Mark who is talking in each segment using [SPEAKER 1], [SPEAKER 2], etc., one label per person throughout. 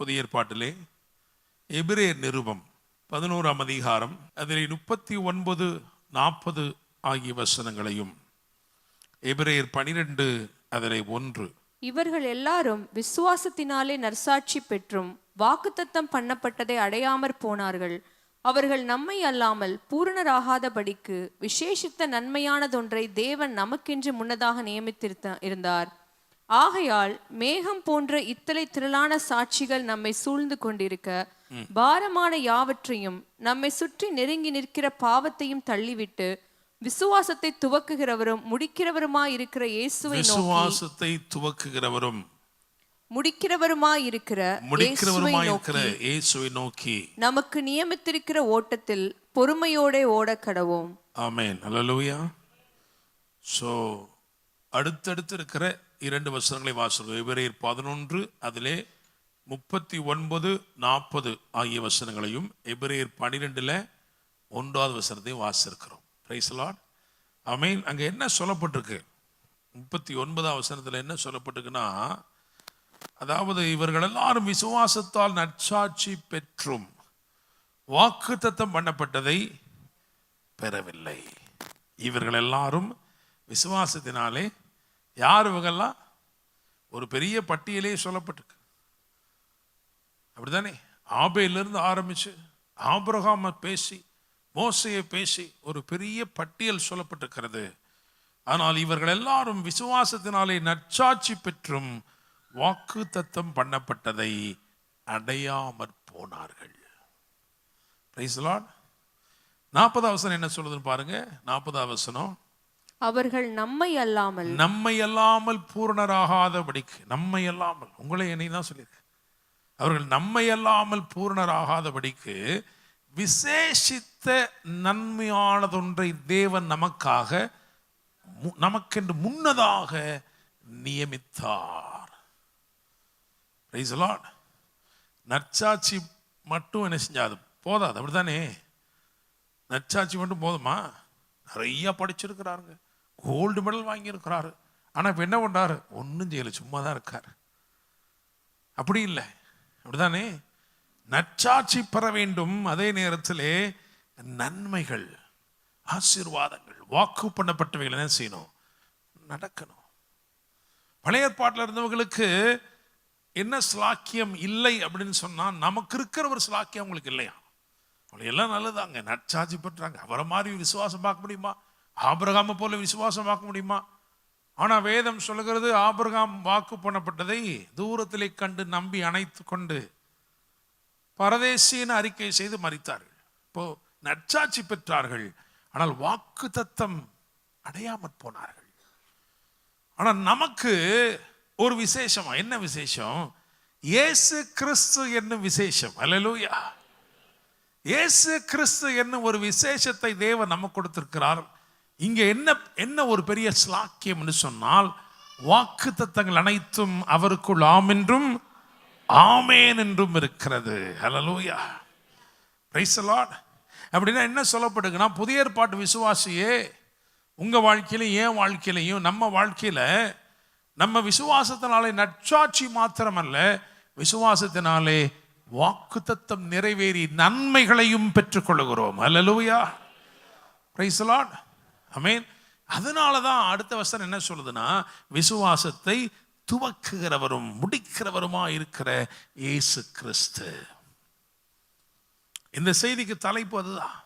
[SPEAKER 1] புதிய ஏற்பாட்டிலே எபிரேயர் நிருபம் 11ஆம் அதிகாரம் அதில் 39, 40 ஆகிய வசனங்களையும், எபிரேயர் 12 அதில் 1.
[SPEAKER 2] இவர்கள் எல்லாரும் விசுவாசத்தினாலே நற்சாட்சி பெற்றும் வாக்குத்தத்தம் பண்ணப்பட்டதை அடையாமற் போனார்கள். அவர்கள் நம்மை அல்லாமல் பூரணராகாதபடிக்கு விசேஷித்த நன்மையானதொன்றை தேவன் நமக்கென்று முன்னதாக நியமித்திருந்தார். ஆகையால் மேகம் போன்ற இத்தனை திரளான சாட்சிகள் நம்மை சூழ்ந்து கொண்டிருக்க, பாரமான யாவற்றையும் நம்மை சுற்றி நெருங்கி நிற்கிற பாவத்தையும் தள்ளிவிட்டு விசுவாசத்தை துவக்குகிறவரும் முடிக்கிறவருமாயிருக்கிற இயேசுவை
[SPEAKER 1] விசுவாசத்தை துவக்குகிறவரும்
[SPEAKER 2] முடிக்கிறவருமாயிருக்கிற
[SPEAKER 1] இயேசுவை நோக்கி
[SPEAKER 2] நமக்கு நியமித்திருக்கிற ஓட்டத்தில் பொறுமையோட ஓட கடவோம்.
[SPEAKER 1] ஆமென். அல்லேலூயா. சோ அடுத்தடுத்து இருக்கிற 2 வசனங்களை வாசிக்கிறோம். எபிரேயர் 11 அதிலே 39, 40 ஆகிய வசனங்களையும், எபிரேயர் 12 1வது வசனத்தையும் வாசிக்கிறோம். Praise the Lord. ஆமென். அங்க என்ன சொல்லப்பட்டிருக்கு? 39ஆம் வசனத்துல என்ன சொல்லப்பட்டிருக்குன்னா, அதாவது இவர்கள் எல்லாரும் விசுவாசத்தால் நற்சாட்சி பெற்றும் வாக்குத்தத்தம் பண்ணப்பட்டதை பெறவில்லை. இவர்கள் எல்லாரும் விசுவாசத்தினாலே, யார் இவங்கெல்லாம்? ஒரு பெரிய பட்டியலே சொல்லப்பட்டிருக்கு, அப்படித்தானே? ஆபேலிருந்து ஆரம்பிச்சு ஆபிரகாமை பேசி மோசையை பேசி ஒரு பெரிய பட்டியல் சொல்லப்பட்டிருக்கிறது. ஆனால் இவர்கள் எல்லாரும் விசுவாசத்தினாலே நற்சாட்சி பெற்றும் வாக்குத்தத்தம் பண்ணப்பட்டதை அடையாமற் போனார்கள். Price the Lord. 40வது வசனம் என்ன சொல்லுதுன்னு பாருங்க. 40வது வசனம்,
[SPEAKER 2] அவர்கள் நம்மை அல்லாமல்
[SPEAKER 1] பூரணராகாதபடிக்கு, நம்மை அல்லாமல், உங்களை என்னை தான் சொல்லியிருக்கு, அவர்கள் நம்மை அல்லாமல் பூரணராகாதபடிக்கு விசேஷித்த நன்மையானதொன்றை தேவன் நமக்கென்று முன்னதாக நியமித்தார். Price the Lord. நற்சாட்சி மட்டும் என்ன செஞ்சாது போதாது, அப்படித்தானே? நற்சாட்சி மட்டும் போதுமா? நிறைய படிச்சிருக்கிறாருங்க, கோல்டு மெடல் வாங்கியிருக்கிறாரு. ஆனால் இப்போ என்ன பண்ணுறாரு? ஒன்றும் செய்யலை, சும்மா தான் இருக்கார். அப்படி இல்லை, அப்படிதானே? நற்சாட்சி பெற வேண்டும், அதே நேரத்திலே நன்மைகள், ஆசீர்வாதங்கள், வாக்கு பண்ணப்பட்டவைகள் என்ன செய்யணும்? நடக்கணும். பழைய ஏற்பாட்டில் இருந்தவங்களுக்கு என்ன ஸ்லாக்கியம் இல்லை அப்படின்னு சொன்னால், நமக்கு இருக்கிற ஒரு ஸ்லாக்கியம் அவங்களுக்கு இல்லையா? அவங்களுக்கு எல்லாம் நல்லதாங்க, நற்சாட்சி பெற்றாங்க. அவரை மாதிரி விசுவாசம் பார்க்க முடியுமா? ஆபிரகாமை போல விசுவாசம் பார்க்க முடியுமா? ஆனால் வேதம் சொல்லுகிறது, ஆபிரகாம் வாக்கு பண்ணப்பட்டதை தூரத்திலே கண்டு நம்பி அணைத்து கொண்டு பரதேசின்னு அறிக்கை செய்து மரித்தார்கள். இப்போ நற்சாட்சி பெற்றார்கள், ஆனால் வாக்கு தத்தம் அடையாமற் போனார்கள். ஆனால் நமக்கு ஒரு விசேஷமா, என்ன விசேஷம்? இயேசு கிறிஸ்து என்னும் விசேஷம். அல்லேலூயா. இயேசு கிறிஸ்து என்னும் ஒரு விசேஷத்தை தேவன் நமக்கு கொடுத்திருக்கிறார். இங்க என்ன ஒரு பெரிய ஸ்லாக்கியம் என்று சொன்னால், வாக்கு தத்தங்கள் அனைத்தும் அவருக்குள் ஆம் என்றும் ஆமேன் என்றும் இருக்கிறது. அல்லேலூயா. Praise the Lord. அப்படின்னா என்ன சொல்லப்படுதுன்னா, புதிய ஏற்பாட்டு விசுவாசியே, உங்க வாழ்க்கையிலும் என் வாழ்க்கையிலையும் நம்ம வாழ்க்கையில நம்ம விசுவாசத்தினாலே நற்சாட்சி மாத்திரமல்ல, விசுவாசத்தினாலே வாக்குத்தத்தம் நிறைவேறி நன்மைகளையும் பெற்றுக்கொள்கிறோம். அல்லேலூயா. Praise the Lord. ஆமென். அதனால தான் அடுத்த வசனம் என்ன சொல்லுதுன்னா, விசுவாசத்தை துவக்குகிறவரும் முடிக்கிறவருமா இருக்கிற இயேசு கிறிஸ்து. இந்த செய்திக்கு தலைப்பு அதுதான்,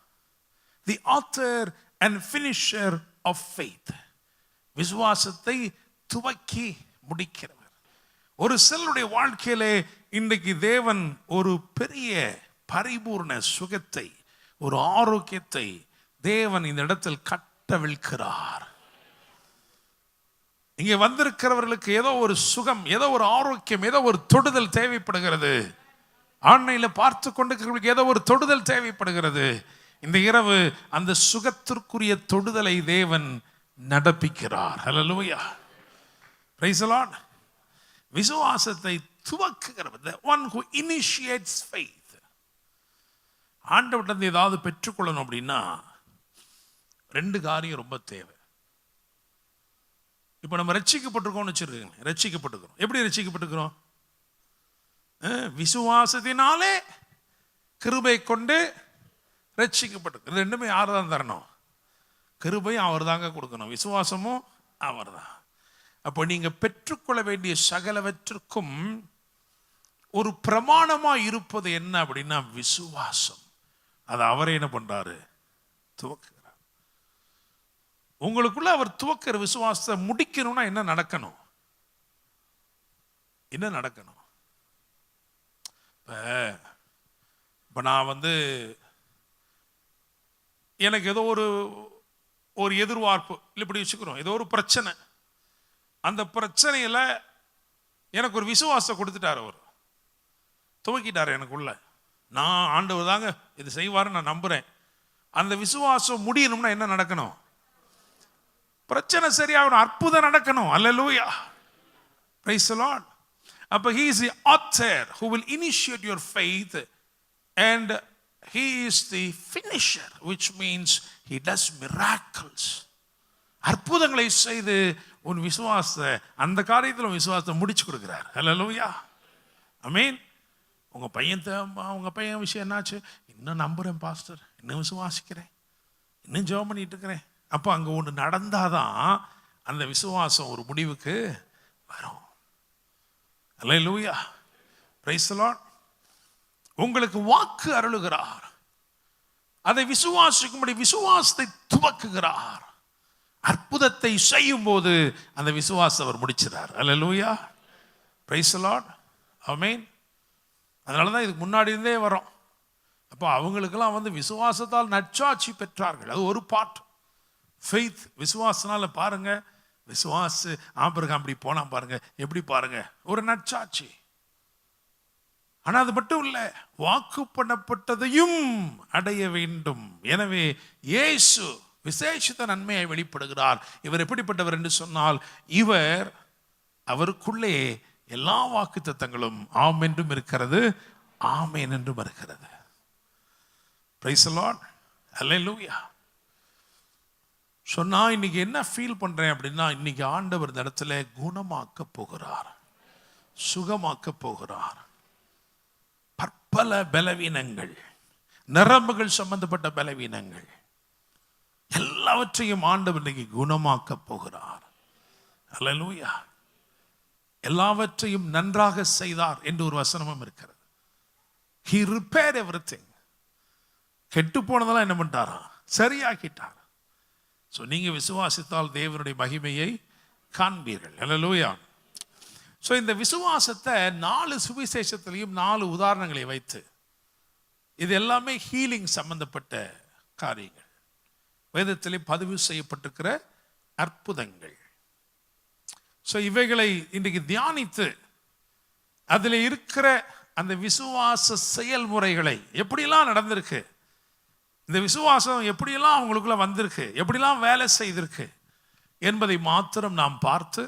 [SPEAKER 1] the author and finisher of faith. விசுவாசத்தை துவக்கி முடிக்கிறவர். ஒரு சிலருடைய வாழ்க்கையிலே இன்றைக்கு தேவன் ஒரு பெரிய பரிபூர்ண சுகத்தை, ஒரு ஆரோக்கியத்தை தேவன் இந்த இடத்தில் கட்டவிழ்க்கிறார். இங்கே வந்திருக்கிறவர்களுக்கு ஏதோ ஒரு சுகம், ஏதோ ஒரு ஆரோக்கியம், ஏதோ ஒரு தொடுதல் தேவைப்படுகிறது. ஆன்லைனில் பார்த்து கொண்டிருக்கிறவர்களுக்கு ஏதோ ஒரு தொடுதல் தேவைப்படுகிறது. இந்த இரவு அந்த சுகத்திற்குரிய தொடுதலை தேவன் நடப்பிக்கிறார். ஹல்லேலூயா. Praise the Lord. விசுவாசத்தை துவக்குகிறவர், the one who initiates faith. ஆண்டவரிடம் ஏதாவது பெற்றுக்கொள்ளணும் அப்படின்னா 2 காரியம் ரொம்ப தேவை. இப்போ நம்ம ரட்சிக்கப்பட்டிருக்கோம்னு வச்சிருக்கோங்க, ரட்சிக்கப்பட்டிருக்கிறோம். எப்படி ரட்சிக்கப்பட்டிருக்கிறோம்? விசுவாசத்தினாலே கிருபை கொண்டு ரட்சிக்கப்பட்டது. ரெண்டுமே யார் தான் தரணும்? கிருபையும் அவர் தாங்க கொடுக்கணும், விசுவாசமும் அவர் தான். அப்போ நீங்க பெற்றுக்கொள்ள வேண்டிய சகலவற்றிற்கும் ஒரு பிரமாணமா இருப்பது என்ன அப்படின்னா விசுவாசம். அது அவரே என்ன பண்றாரு? துவக்குகிறார். உங்களுக்குள்ள அவர் துவக்கிற விசுவாசத்தை முடிக்கணும்னா என்ன நடக்கணும்? என்ன நடக்கணும்? இப்ப நான் எனக்கு ஏதோ ஒரு எதிர்பார்ப்பு இப்படி வச்சுக்கிறோம், ஏதோ ஒரு பிரச்சனை. அந்த பிரச்சனையில எனக்கு ஒரு விசுவாசத்தை கொடுத்துட்டார், அவர் துவக்கிட்டார் எனக்குள்ள. நான் ஆண்டவர் தாங்க இது செய்வாருன்னு நான் நம்புறேன். அந்த விசுவாசம் முடியணும்னா என்ன நடக்கணும்? பிரச்சனை சரியாகணும், அற்புதம் நடக்கணும். அல்லேலூயா, பிரைஸ் தி லார்ட். அப்ப he is the author who will initiate your faith and he is the finisher, which means he does miracles. அற்புதங்களை செய்து உன் விசுவாசத்தை, அந்த காரியத்தில் விசுவாசத்தை முடிச்சு கொடுக்கிறார். அல்லேலூயா, ஆமென். உங்க பையன் விஷயம் என்னாச்சு? இன்னும் நம்புறேன் பாஸ்டர், இன்னும் விசுவாசிக்கிறேன், இன்னும் ஜெபம் பண்ணிட்டு இருக்கிறேன். அப்போ அங்க ஒன்று நடந்தாதான் அந்த விசுவாசம் ஒரு முடிவுக்கு வரும். அல்லேலூயா, பிரைஸ் தி லார்ட். உங்களுக்கு வாக்கு அருளுகிறார், அதை விசுவாசிக்கும்படி விசுவாசத்தை துவக்குகிறார். அற்புதத்தை செய்யும் போது அந்த விசுவாசம் அவர் முடிச்சிறார். அல்லேலூயா, பிரைஸ் தி லார்ட், ஆமென். அதனாலதான் இதுக்கு முன்னாடி இருந்தே வரோம். அப்போ அவங்களுக்கெல்லாம் விசுவாசத்தால் நற்சாட்சி பெற்றார்கள். அது ஒரு பார்ட் ஃபெய்த். விசுவாசனால பாருங்க, ஆபிரகாம் அப்படி போனா பாருங்க, எப்படி பாருங்க, ஒரு நற்சாட்சி. ஆனா அது மட்டும் இல்ல, வாக்கு பண்ணப்பட்டதையும் அடைய வேண்டும். எனவே இயேசு விசேஷித்த நன்மையை வெளிப்படுகிறார். இவர் எப்படிப்பட்டவர் என்று சொன்னால், இவர் அவருக்குள்ளே எல்லா வாக்கு தத்தங்களும் ஆம் என்றும் இருக்கிறது, ஆமேன் என்றும் இருக்கிறது. பிரைஸ் தி லார்ட், அல்லேலூயா. சொன்னா இன்னைக்கு என்ன ஃபீல் பண்றேன் அப்படின்னா, இன்னைக்கு ஆண்டவர் இந்த இடத்துல குணமாக்க போகிறார், சுகமாக்க போகிறார். பற்பல பலவீனங்கள், நரம்புகள் சம்பந்தப்பட்ட பலவீனங்கள் எல்லாவற்றையும் ஆண்டவர் இன்னைக்கு குணமாக்க போகிறார். அல்லேலூயா. எல்லாவற்றையும் நன்றாக செய்தார் என்று ஒரு வசனமும் இருக்கிறது. He repaired everything. கெட்டு போனதெல்லாம் என்ன பண்ணிட்டாரா? சரியாக்கிட்டார். ஸோ நீங்க விசுவாசித்தால் தேவனுடைய மகிமையை காண்பீர்கள். அல்லேலூயா. ஸோ இந்த விசுவாசத்தை 4 சுவிசேஷத்திலையும் 4 உதாரணங்களை வைத்து, இது எல்லாமே ஹீலிங் சம்பந்தப்பட்ட காரியங்கள், வேதத்திலே பதிவு செய்யப்பட்டிருக்கிற அற்புதங்கள். ஸோ இவைகளை இன்றைக்கு தியானித்து அதில் இருக்கிற அந்த விசுவாச செயல்முறைகளை எப்படிலாம் நடந்திருக்கு, இந்த விசுவாசம் எப்படியெல்லாம் அவங்களுக்குள்ள வந்திருக்கு, எப்படிலாம் வேலை செய்திருக்கு என்பதை மாத்திரம் நாம் பார்த்து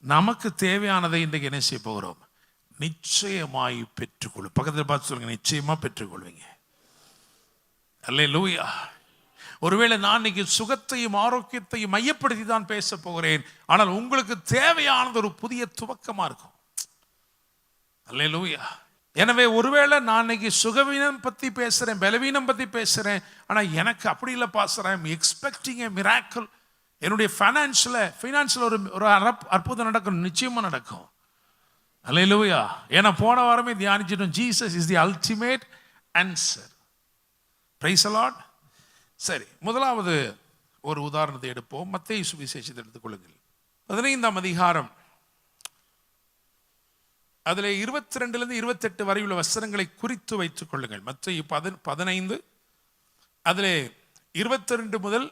[SPEAKER 1] நமக்கு தேவையானதை இன்றைக்கு என்ன செய்ய போகிறோம்? நிச்சயமாய் பெற்றுக்கொள்ளும். பக்கத்தில் பார்த்து சொல்லுங்க, நிச்சயமா பெற்றுக்கொள்வீங்க. அல்லேலூயா. ஒருவேளை நான் இன்னைக்கு சுகத்தையும் ஆரோக்கியத்தையும் மையப்படுத்தி தான் பேச போகிறேன், ஆனால் உங்களுக்கு தேவையானது ஒரு புதிய துவக்கமா இருக்கும். அல்லேலூயா. எனவே ஒருவேளை நான் இன்னைக்கு சுகவீனம் பத்தி பேசுறேன், பலவீனம் பத்தி பேசுறேன், ஆனா எனக்கு அப்படி இல்லை pastor, I am expecting a miracle. என்னுடைய ஃபைனான்ஸ்ல ஒரு அற்புதம் நடக்கும், நிச்சயமா நடக்கும். அல்லேலூயா. ஏன்னா போன வாரமே தியானிச்சிட்டோம், Jesus is the ultimate answer. Praise the Lord. சரி, முதலாவது ஒரு உதாரணத்தை எடுப்போம். மத்தேயு சுவிசேஷத்தை எடுத்துக்கொள்ளுங்கள், 15ஆம் அதிகாரம். அதில் 22 28 வரை உள்ள வசனங்களை குறித்து வைத்துக் கொள்ளுங்கள். மத்தேயு 15, அதில் 22 முதல்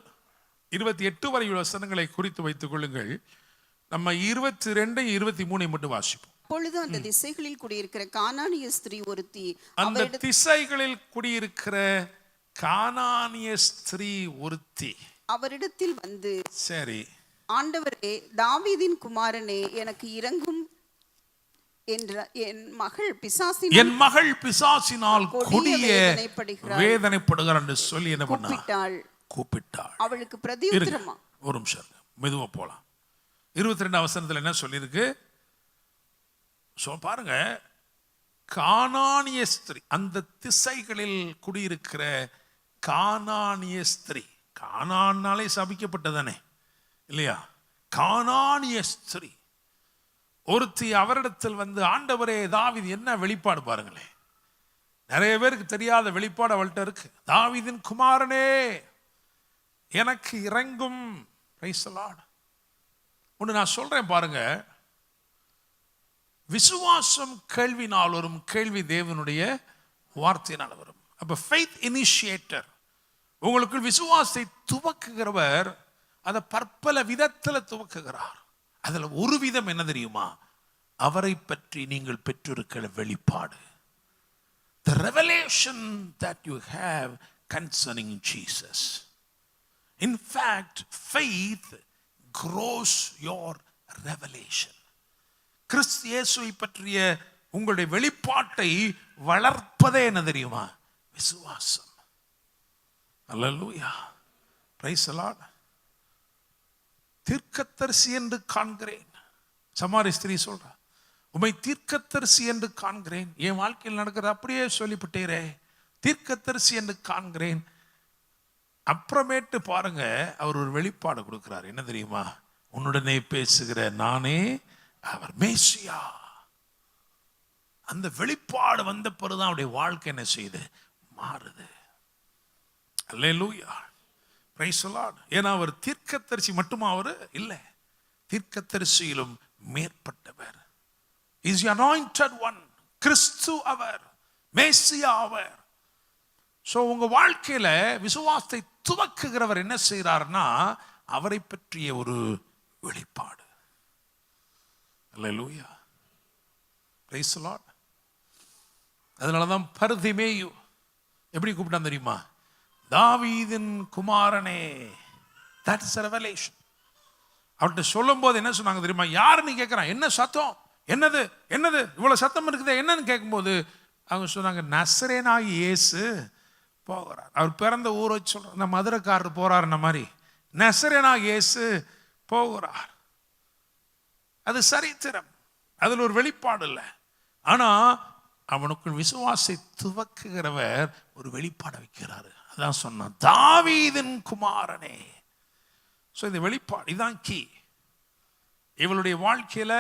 [SPEAKER 1] 28 வரை உள்ள வசனங்களை குறித்து வைத்துக் கொள்ளுங்கள். நம்ம 22 23 மட்டும் வாசிப்போம்.
[SPEAKER 3] அப்பொழுது அந்த திசைகளில் குடியிருக்கிற கானானிய ஸ்திரீ ஒருத்தி,
[SPEAKER 1] அந்த திசைகளில் குடியிருக்கிற கானானிய ஸ்திரீ ஒருத்தி
[SPEAKER 3] அவரிடத்தில் வந்து,
[SPEAKER 1] சரி,
[SPEAKER 3] ஆண்டவரே, தாவீதின் குமாரனே, எனக்கு இரங்கும் என்ற என் மகள் பிசாசினால் கொடிய வேதனைப்படுகிறார் என்று சொல்லி என்ன பண்ணாள்? கூப்பிட்டாள். அவளுக்கு பிரதியுத்தரமா,
[SPEAKER 1] ஒரு நிமிஷம் மெதுவா போலாம். 22 வசனத்துல என்ன சொல்லியிருக்கு பாருங்க. கானானிய ஸ்திரீ, அந்த திசைகளில் குடியிருக்கிற கானானிய ஸ்திரீ. கானானாலே சபிக்கப்பட்டதானே இல்லையா? கானானிய ஸ்திரீ ஒருத்தி அவரிடத்தில் வந்து, ஆண்டவரே தாவீது, என்ன வெளிப்பாடு பாருங்களேன். நிறைய பேருக்கு தெரியாத வெளிப்பாடு அவள்கிட்ட இருக்கு. தாவீதின் குமாரனே எனக்கு இறங்கும். Price the Lord. ஒன்று நான் சொல்றேன் பாருங்க, விசுவாசம் கேள்வினால் வரும், கேள்வி தேவனுடைய வார்த்தையினால் வரும். அப்ப ஃபெய்த் இனிஷியேட்டர், உங்களுக்குள் விசுவாசத்தை துவக்குகிறவர் அதை பற்பல விதத்தில் துவக்குகிறார். அதுல ஒரு விதம் என்ன தெரியுமா? அவரை பற்றி நீங்கள் பெற்றிருக்கிற வெளிப்பாடு. The revelation that you have concerning Jesus. In fact, faith grows your revelation. கிறிஸ்து இயேசுவை பற்றிய உங்களுடைய வெளிப்பாட்டை வளர்ப்பதே என்ன தெரியுமா? விசுவாசம். அல்லேலூயா, பிரைஸ் தி லார்ட். தீர்க்கதரிசி என்று காண்கிறேன். சமாரி ஸ்திரீ சொல்றா, உம்மை தீர்க்கதரிசி என்று காண்கிறேன். என் வாழ்க்கையில் நடக்கிறது அப்படியே சொல்லிவிட்டீரே, தீர்க்கதரிசி என்று காண்கிறேன். அப்புறமேட்டு பாருங்க, அவர் ஒரு வெளிப்பாடு கொடுக்கிறார். என்ன தெரியுமா? உன்னுடனே பேசுகிற நானே அவர், மேசியா. அந்த வெளிப்பாடு வந்த பிறகுதான் அவருடைய வாழ்க்கை என்ன செய்யுது? மாறுது. அல்லேலூயா, பிரைஸ் தி லார்ட். ஏன்னா அவர் தீர்க்கதரிசி மட்டுமா? அவர் இல்லை, தீர்க்கதரிசியிலும் மேற்பட்டவர். Is the anointed one. கிறிஸ்து அவர், மேசியா அவர். சோ உங்க வாழ்க்கையில விசுவாசத்தை துவக்குகிறவர் என்ன செய்கிறார்னா, அவரை பற்றிய ஒரு வெளிப்பாடு. அல்லேலூயா, பிரைஸ் தி லார்ட். அதனாலதான் பர்திமேயு எப்படி கூப்பிட்டான் தெரியுமா? தாவீதின் குமாரனே. That is a revelation. அவர்கிட்ட சொல்லும் போது என்ன சொன்னாங்க தெரியுமா? யாருன்னு கேட்கிறான். என்ன சத்தம்? என்னது என்னது இவ்வளவு சத்தம் இருக்குதே என்னன்னு கேட்கும்போது அவங்க சொன்னாங்க, நசரேனாகி இயேசு போகிறார். அவர் பிறந்த ஊரை சொல்ற, இந்த மதுரைக்காரர் போறாருன்ன மாதிரி நசரேனாகி இயேசு போகிறார். அது சரித்திரம், அதுல ஒரு வெளிப்பாடு இல்லை. ஆனா அவனுக்குள் விசுவாசை துவக்குகிறவர் ஒரு வெளிப்பாடு வைக்கிறாரு. அதான் சொன்னான், தாவீதின் குமாரனே. ஸோ இந்த வெளிப்பாடு இதான் கீ. இவளுடைய வாழ்க்கையில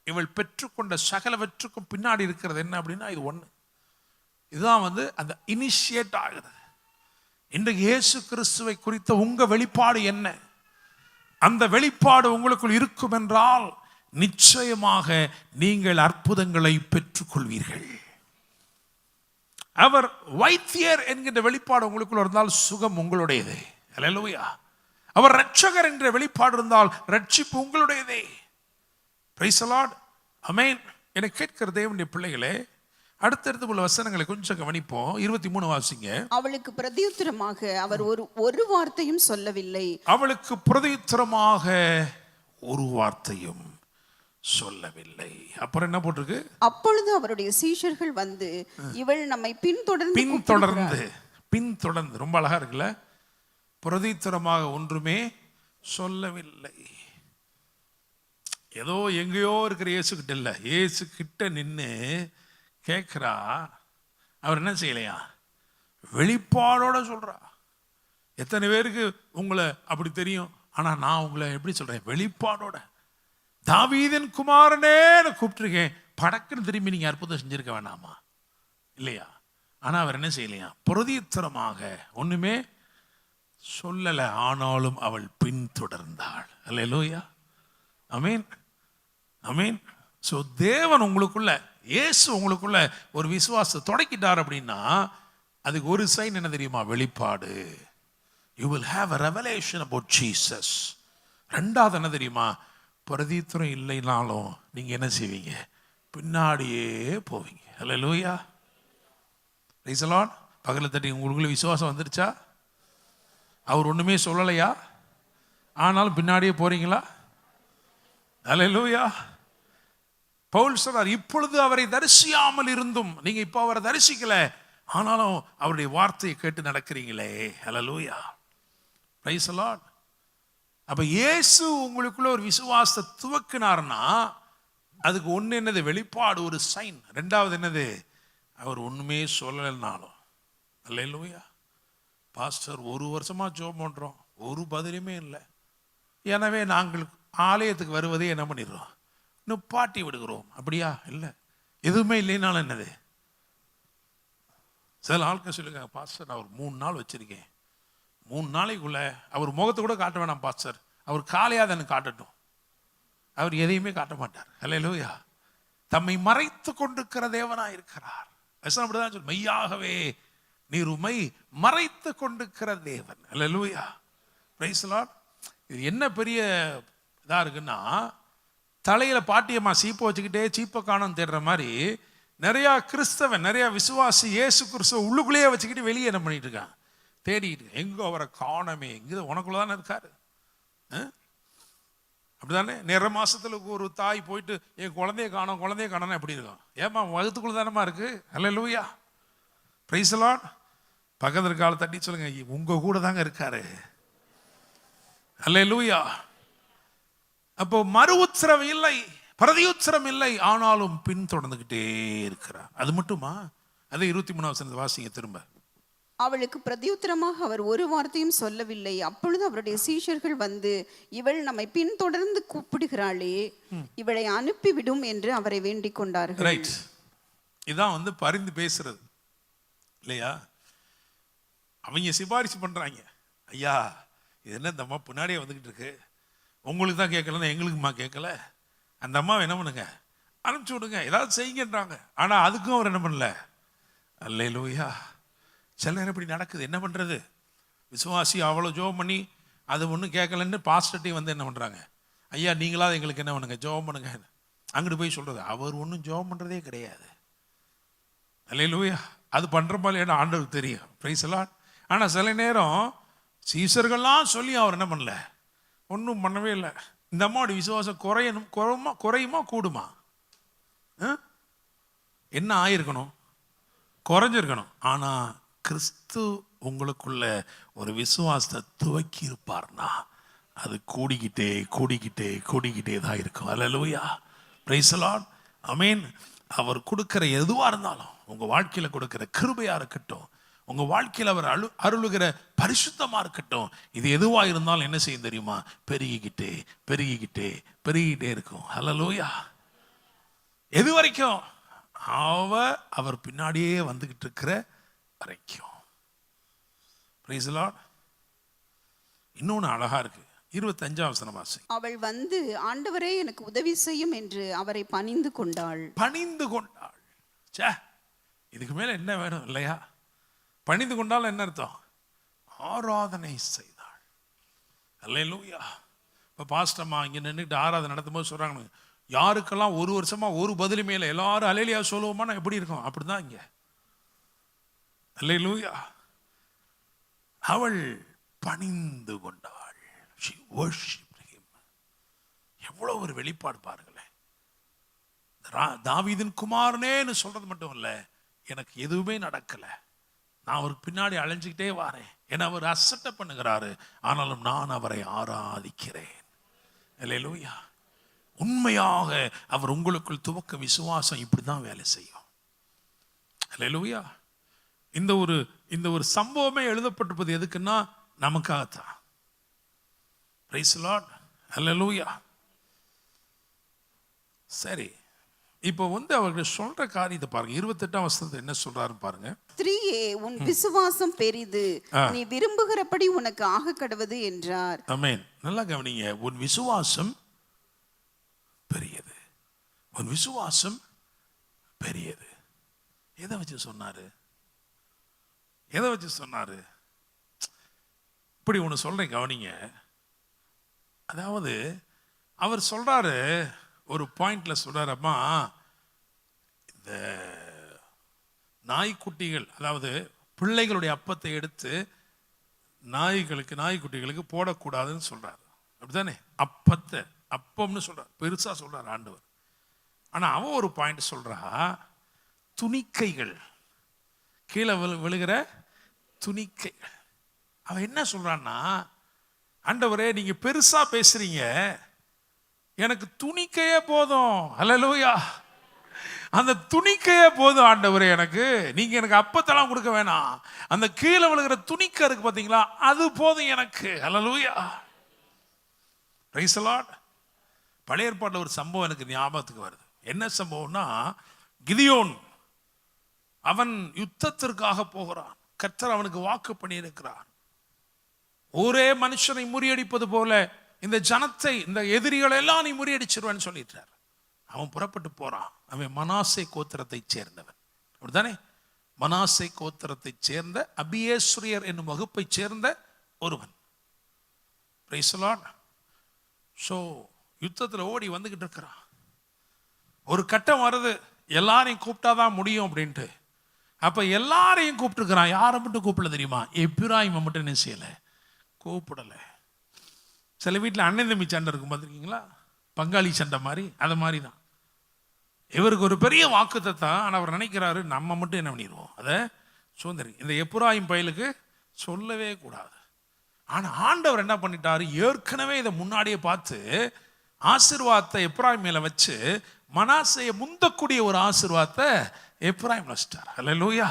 [SPEAKER 1] இவள் பெற்றுக்கொண்ட சகலவற்றுக்கும் பின்னாடி இருக்கிறது என்ன அப்படின்னா, இது ஒண்ணு. இதுதான் வந்து அந்த இனிஷியேட் ஆகுது. இன்றைக்கு இயேசு கிறிஸ்துவை குறித்த உங்க வெளிப்பாடு என்ன? அந்த வெளிப்பாடு உங்களுக்குள் இருக்கும் என்றால் நிச்சயமாக நீங்கள் அற்புதங்களை பெற்றுக்கொள்வீர்கள். அவர் வைத்தியர் என்கின்ற வெளிப்பாடு உங்களுக்குள்ள இருந்தால் சுகம் உங்களுடையதே. அல்லேலூயா. அவர் ரட்சகர் என்ற வெளிப்பாடு இருந்தால் ரட்சிப்பு உங்களுடையதே. பிரைஸ் தி லார்ட், ஆமென். என கேட்கிற தேவனுடைய பிள்ளைகளே, அடுத்தடுத்து உள்ள வசனங்களை கொஞ்சம் கவனிப்போம். 23 வாசிங்க.
[SPEAKER 3] அவளுக்கு பிரதியுத்தரமாக அவர் ஒரு வார்த்தையும் சொல்லவில்லை.
[SPEAKER 1] அவளுக்கு பிரதியுத்தரமாக ஒரு வார்த்தையும் சொல்லவில்லை. அப்புறம் என்ன போட்டிருக்கு?
[SPEAKER 3] அப்பொழுது அவருடைய சீஷர்கள் வந்து, இவள் நம்மை
[SPEAKER 1] பின்தொடர்ந்து ரொம்ப அழகா இருக்குல்ல. பிரதியுத்தரமாக ஒன்றுமே சொல்லவில்லை. ஏதோ எங்கேயோ இருக்கிற இயேசு கிட்ட இல்ல, இயேசு கிட்ட நின்று கேட்கிறா. அவர் என்ன செய்யலையா? வெளிப்பாடோட சொல்றா. எத்தனை பேருக்கு உங்களை அப்படி தெரியும்? ஆனா நான் உங்களை எப்படி சொல்றேன்? வெளிப்பாடோட. தாவீதின் குமாரனே கூப்பிட்டுருக்கேன், படக்குன்னு திரும்பி நீங்க அற்புதம் செஞ்சிருக்க வேண்டாமா? இல்லையா? ஆனா அவர் என்ன செய்யலையா? பிரதியுத்தரமாக ஒண்ணுமே சொல்லல. ஆனாலும் அவள் பின்தொடர்ந்தாள். அல்லேலூயா, ஆமென், ஆமென். சோ தேவன் உங்களுக்குள்ள, இயேசு உங்களுக்குள்ள ஒரு விசுவாசத்தை தொடக்கிட்டார் அப்படின்னா அதுக்கு ஒரு சைன் என்ன தெரியுமா? வெளிப்பாடு. You will have a revelation about Jesus. ரெண்டாவது என்ன தெரியுமா? பிரதியுத்தரம் இல்லைனாலும் நீங்க என்ன செய்வீங்க? பின்னாடியே போவீங்க. அல்லேலூயா, பிரைஸ் தி லார்ட். பகல தட்டி உங்களுக்குள்ள விசுவாசம் வந்துருச்சா? அவர் ஒண்ணுமே சொல்லலையா, ஆனாலும் பின்னாடியே போறீங்களா? அல்லேலூயா. பவுல் சொல்றார், இப்பொழுது அவரை தரிசியாமல் இருந்தும், நீங்க இப்போ அவரை தரிசிக்கல, ஆனாலும் அவருடைய வார்த்தையை கேட்டு நடக்கிறீங்களே. அல்லேலூயா, பிரைஸ் தி லார்ட். அப்ப இயேசு உங்களுக்குள்ள ஒரு விசுவாசத்தை துவக்கினார்னா அதுக்கு ஒன்று என்னது, வெளிப்பாடு, ஒரு சைன். ரெண்டாவது என்னது, அவர் ஒன்றுமே சொல்லலைனாலும். அல்லேலூயா. பாஸ்டர் 1 வருஷமா ஜெபம் பண்ணுறோம், ஒரு பதிலுமே இல்லை, எனவே நாங்கள் ஆலயத்துக்கு வருவதே என்ன பண்ணிடுறோம், நிப்பாட்டி விடுகிறோம். அப்படியா? இல்லை, எதுவுமே இல்லைனாலும் என்னது. சில ஆட்கள் சொல்லுங்க, பாஸ்டர் நான் ஒரு 3 நாள் வச்சிருக்கேன், 3 நாளைக்குள்ள அவர் முகத்தை கூட காட்ட வேணாம் பாஸ்டர், அவர் காலையாக எனக்கு காட்டட்டும். அவர் எதையுமே காட்ட மாட்டார். அல்லேலூயா. தம்மை மறைத்து கொண்டிருக்கிற தேவனாய் இருக்கிறார். அப்படிதான் சொல்லு, மெய்யாகவே நீர் உம்மை மறைத்து கொண்டிருக்கிற தேவன். அல்லேலூயா. Praise the Lord. இது என்ன பெரிய இதா இருக்குன்னா, தலையில பாட்டியம்மா சீப்பை வச்சுக்கிட்டே சீப்பை காணோம் தேடுற மாதிரி நிறைய கிறிஸ்தவன், நிறைய விசுவாசி இயேசு கிறிஸ்துவ உள்ளுக்குள்ளேயே வச்சுக்கிட்டு வெளியே என்ன பண்ணிட்டு இருக்கான், தேடிட்டு. எங்க அவரை காணமே, எங்க உனக்குள்ளதானே இருக்காரு. அப்படிதானே? நிற மாசத்துல ஒரு தாய் போயிட்டு என் குழந்தைய காணோம் எப்படி இருக்கும்? ஏமா வகுத்துக்குள்ள தானமா இருக்கு. அல்லேலூயா. Praise the Lord. பக்கத்து கால தட்டி சொல்லுங்க, உங்க கூட தாங்க இருக்காரு. அல்லேலூயா. அப்போ மறு உத்தரவு இல்லை, பிரதி உத்தரம் இல்லை, ஆனாலும் பின் தொடர்ந்துகிட்டே இருக்கிறார். அது மட்டுமா? அது 23ஆம் வசனத்தை வாசிங்க திரும்ப.
[SPEAKER 3] அவளுக்கு பிரதியுத்தரமாக அவர் ஒரு வார்த்தையும் சொல்லவில்லை. அப்பொழுது அவருடைய சீஷர்கள் வந்து, இவள் நம்மை பின்தொடர்ந்து கூப்பிடுகிறாளே, இவளை அனுப்பிவிடும் என்று அவரை வேண்டிக் கொண்டார்கள்.
[SPEAKER 1] ரைட். இதான் பரிந்து பேசுறது இல்லையா? அவங்க சிபாரிசு பண்றாங்க, ஐயா இது என்ன இந்த அம்மா பின்னாடியே வந்துகிட்டு இருக்கு, உங்களுக்கு தான் கேட்கலன்னா எங்களுக்குமா கேட்கல, அந்த அம்மாவை என்ன பண்ணுங்க, அனுப்பிச்சு விடுங்க, ஏதாவது செய்யுங்கன்றாங்க. ஆனா அதுக்கும் அவர் என்ன பண்ணல. அல்லேலூயா. சில நேரம் இப்படி நடக்குது. என்ன பண்ணுறது? விசுவாசி அவ்வளோ ஜெபம் பண்ணி அது ஒன்றும் கேட்கலன்னு பாஸ்டர்ட்டையும் என்ன பண்ணுறாங்க, ஐயா நீங்களாவது எங்களுக்கு என்ன பண்ணுங்க, ஜெபம் பண்ணுங்க. அங்கிட்டு போய் சொல்கிறது, அவர் ஒன்றும் ஜெபம் பண்ணுறதே கிடையாது. அல்லேலூயா. அது பண்ணுற மாதிரி என்ன ஆண்டவருக்கு தெரியும். Price the Lord. ஆனால் சில நேரம் சீசர்கள்லாம் சொல்லி அவர் என்ன பண்ணல, ஒன்றும் பண்ணவே இல்லை. இந்த அம்மாவோட விசுவாசம் குறையுமா கூடுமா? என்ன ஆயிருக்கணும்? குறைஞ்சிருக்கணும். ஆனால் கிறிஸ்து உங்களுக்குள்ள ஒரு விசுவாசத்தை துவக்கி இருப்பார்னா அது கூடிக்கிட்டே தான் இருக்கும். அல்லேலூயா. Praise the Lord. ஆமென். அவர் கொடுக்கிற எதுவாக இருந்தாலும், உங்கள் வாழ்க்கையில் கொடுக்கிற கிருபையாக இருக்கட்டும், உங்கள் வாழ்க்கையில் அவர் அருளுகிற பரிசுத்தமாக இருக்கட்டும், இது எதுவாக இருந்தாலும் என்ன செய்யும் தெரியுமா, பெருகிக்கிட்டே இருக்கும். அல்லேலூயா. எது வரைக்கும்? அவர் பின்னாடியே வந்துகிட்டு இருக்கிற வரைக்கும். Price the Lord. இன்னொன்று அழகா இருக்கு. 25ஆம் வசனம் வாசி.
[SPEAKER 3] அவள் வந்து, ஆண்டவரே எனக்கு உதவி செய்யும் என்று அவரை பணிந்து கொண்டாள்.
[SPEAKER 1] சே, இதுக்கு மேல என்ன வேணும் இல்லையா? பணிந்து கொண்டால் என்ன அர்த்தம்? ஆராதனை செய்தாள். அல்லேலூயா. இப்போ பாஸ்டம்மா இங்கே நின்றுட்டு ஆராதனை நடத்தும் போது சொல்றாங்க, யாருக்கெல்லாம் 1 வருஷமா ஒரு பதிலுமே இல்லை, எல்லாரும் அல்லேலூயா சொல்லுவோமா எப்படி இருக்கும்? அப்படிதான் இங்க. அல்லேலூயா. அவள் பணிந்து கொண்டாள். She worshipped him. எவ்வளவு ஒரு வெளிப்பாடு பாருங்களேன். தாவீதின் குமாரனேன்னு சொல்றது மட்டும் இல்ல, எனக்கு எதுவுமே நடக்கல, நான் அவருக்கு பின்னாடி அலைஞ்சுக்கிட்டே வாரேன், ஏன்னா அவர் அசட்டை பண்ணுகிறாரு, ஆனாலும் நான் அவரை ஆராதிக்கிறேன். அல்லேலூயா. உண்மையாக அவர் உங்களுக்குள் துவக்க விசுவாசம் இப்படிதான் வேலை செய்யும். அல்லேலூயா. இந்த ஒரு சம்பவமே எழுதப்பட்டிருப்பது எதுக்குன்னா நமக்காகத்தான். Price the Lord. அல்லேலூயா. சரி, இப்போ அவர்கள் சொல்ற காரியத்தை பாருங்க. 28ஆம் வசனத்தை என்ன சொல்றாரு பாருங்க.
[SPEAKER 3] ஸ்திரீயே, உன் விசுவாசம் பெரிது, நீ விரும்புகிறபடி உனக்கு ஆக கடவது என்றார்.
[SPEAKER 1] ஆமென். நல்லா கவனிங்க. உன் விசுவாசம் பெரியது. உன் விசுவாசம் பெரியது. எதை வச்சு சொன்னாரு? இப்படி ஒன்று சொல்றேன் கவனிங்க. அதாவது அவர் சொல்றாரு, ஒரு பாயிண்ட்ல சொல்றாரம்மா, இந்த நாய்க்குட்டிகள், அதாவது பிள்ளைகளுடைய அப்பத்தை எடுத்து நாய்க்குட்டிகளுக்கு போடக்கூடாதுன்னு சொல்றாரு. அப்படித்தானே? அப்பம்னு சொல்றாரு, பெருசா சொல்றாரு ஆண்டவர். ஆனா அவன் ஒரு பாயிண்ட் சொல்றா, துணிக்கைகள், கீழே விழுகிற துணிக்கைகள். அவன் என்ன சொல்றான்னா, ஆண்டவரே நீங்க பெருசா பேசுறீங்க, எனக்கு துணிக்கையே போதும். அல்லேலூயா. அந்த துணிக்கையே போதும் ஆண்டவரே எனக்கு. நீங்க எனக்கு அப்பத்தெல்லாம் கொடுக்க வேணாம். அந்த கீழே விழுகிற துணிக்கை இருக்கு பார்த்தீங்களா, அது போதும் எனக்கு. அல்லேலூயா. Praise the Lord. பழைய ஏற்பாட்டில் ஒரு சம்பவம் எனக்கு ஞாபகத்துக்கு வருது. என்ன சம்பவம்னா, கிதியோன் அவன் யுத்தத்திற்காக போகிறான். கர்த்தர் அவனுக்கு வாக்கு பண்ணி இருக்கிறார். ஒரே மனுஷனை முறியடிப்பது போல இந்த ஜனத்தை, இந்த எதிரிகளை எல்லாம் நீ முறியடிச்சிருவேன்னு சொல்லிட்டார். அவன் புறப்பட்டு போறான். அவன் மனாசே கோத்திரத்தை சேர்ந்தவன், அப்படித்தானே? மனாசே கோத்திரத்தை சேர்ந்த அபியேஸ்ரியர் என்னும் வகுப்பை சேர்ந்த ஒருவன். Price the Lord. ஸோ யுத்தத்தில் ஓடி வந்துகிட்டு இருக்கிறான். ஒரு கட்டம் வருது, எல்லாரையும் கூப்பிட்டாதான் முடியும் அப்படின்ட்டு. அப்ப எல்லாரையும் கூப்பிட்டுருக்கிறான். யாரை மட்டும் கூப்பிடல தெரியுமா? எப்பிராயிமை மட்டும் என்ன செய்யலை, கூப்பிடலை. சில வீட்டில் அண்ணன் தம்பி சண்டை இருக்கும் பார்த்துருக்கீங்களா, பங்காளி சண்டை மாதிரி, அதை மாதிரி தான். இவருக்கு ஒரு பெரிய வாக்குத்தத்தம். ஆனால் அவர் நினைக்கிறாரு நம்ம மட்டும் என்ன பண்ணிடுவோம், அதை சுதந்திரி. இந்த எப்பிராயிம் பயலுக்கு சொல்லவே கூடாது. ஆனால் ஆண்டவர் என்ன பண்ணிட்டாரு, ஏற்கனவே இதை முன்னாடியே பார்த்து ஆசீர்வாதத்தை எப்பிராயிம் மேலே வச்சு மனாசையை முந்தக்கூடிய ஒரு ஆசீர்வாதத்தை எப்பிராயிம் வச்சிட்டார். அல்லேலூயா.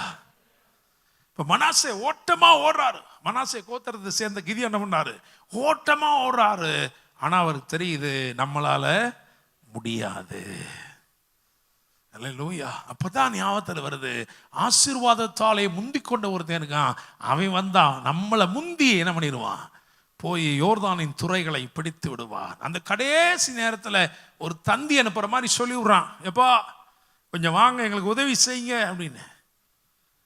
[SPEAKER 1] இப்போ மனாசே ஓட்டமா ஓடுறாரு. மனாசே கோத்திரத்தை சேர்ந்த கிதியோன் என்ன பண்ணாரு, ஓட்டமா ஓடுறாரு. ஆனா அவருக்கு தெரியுது நம்மளால முடியாது. அல்லேலூயா. அப்பதான் ஞாபகத்தில் வருது, ஆசீர்வாதத்தாலே முந்தி கொண்ட ஒருத்தன் இருக்கான். அவன் வந்தா நம்மளை முந்தி என்ன பண்ணிடுவான், போய் யோர்தானின் துறைகளை பிடித்து விடுவான். அந்த கடைசி நேரத்தில் ஒரு தந்தி அனுப்புற மாதிரி சொல்லி விடுறான், எப்பா கொஞ்சம் வாங்க எங்களுக்கு உதவி செய்யுங்க அப்படின்னு.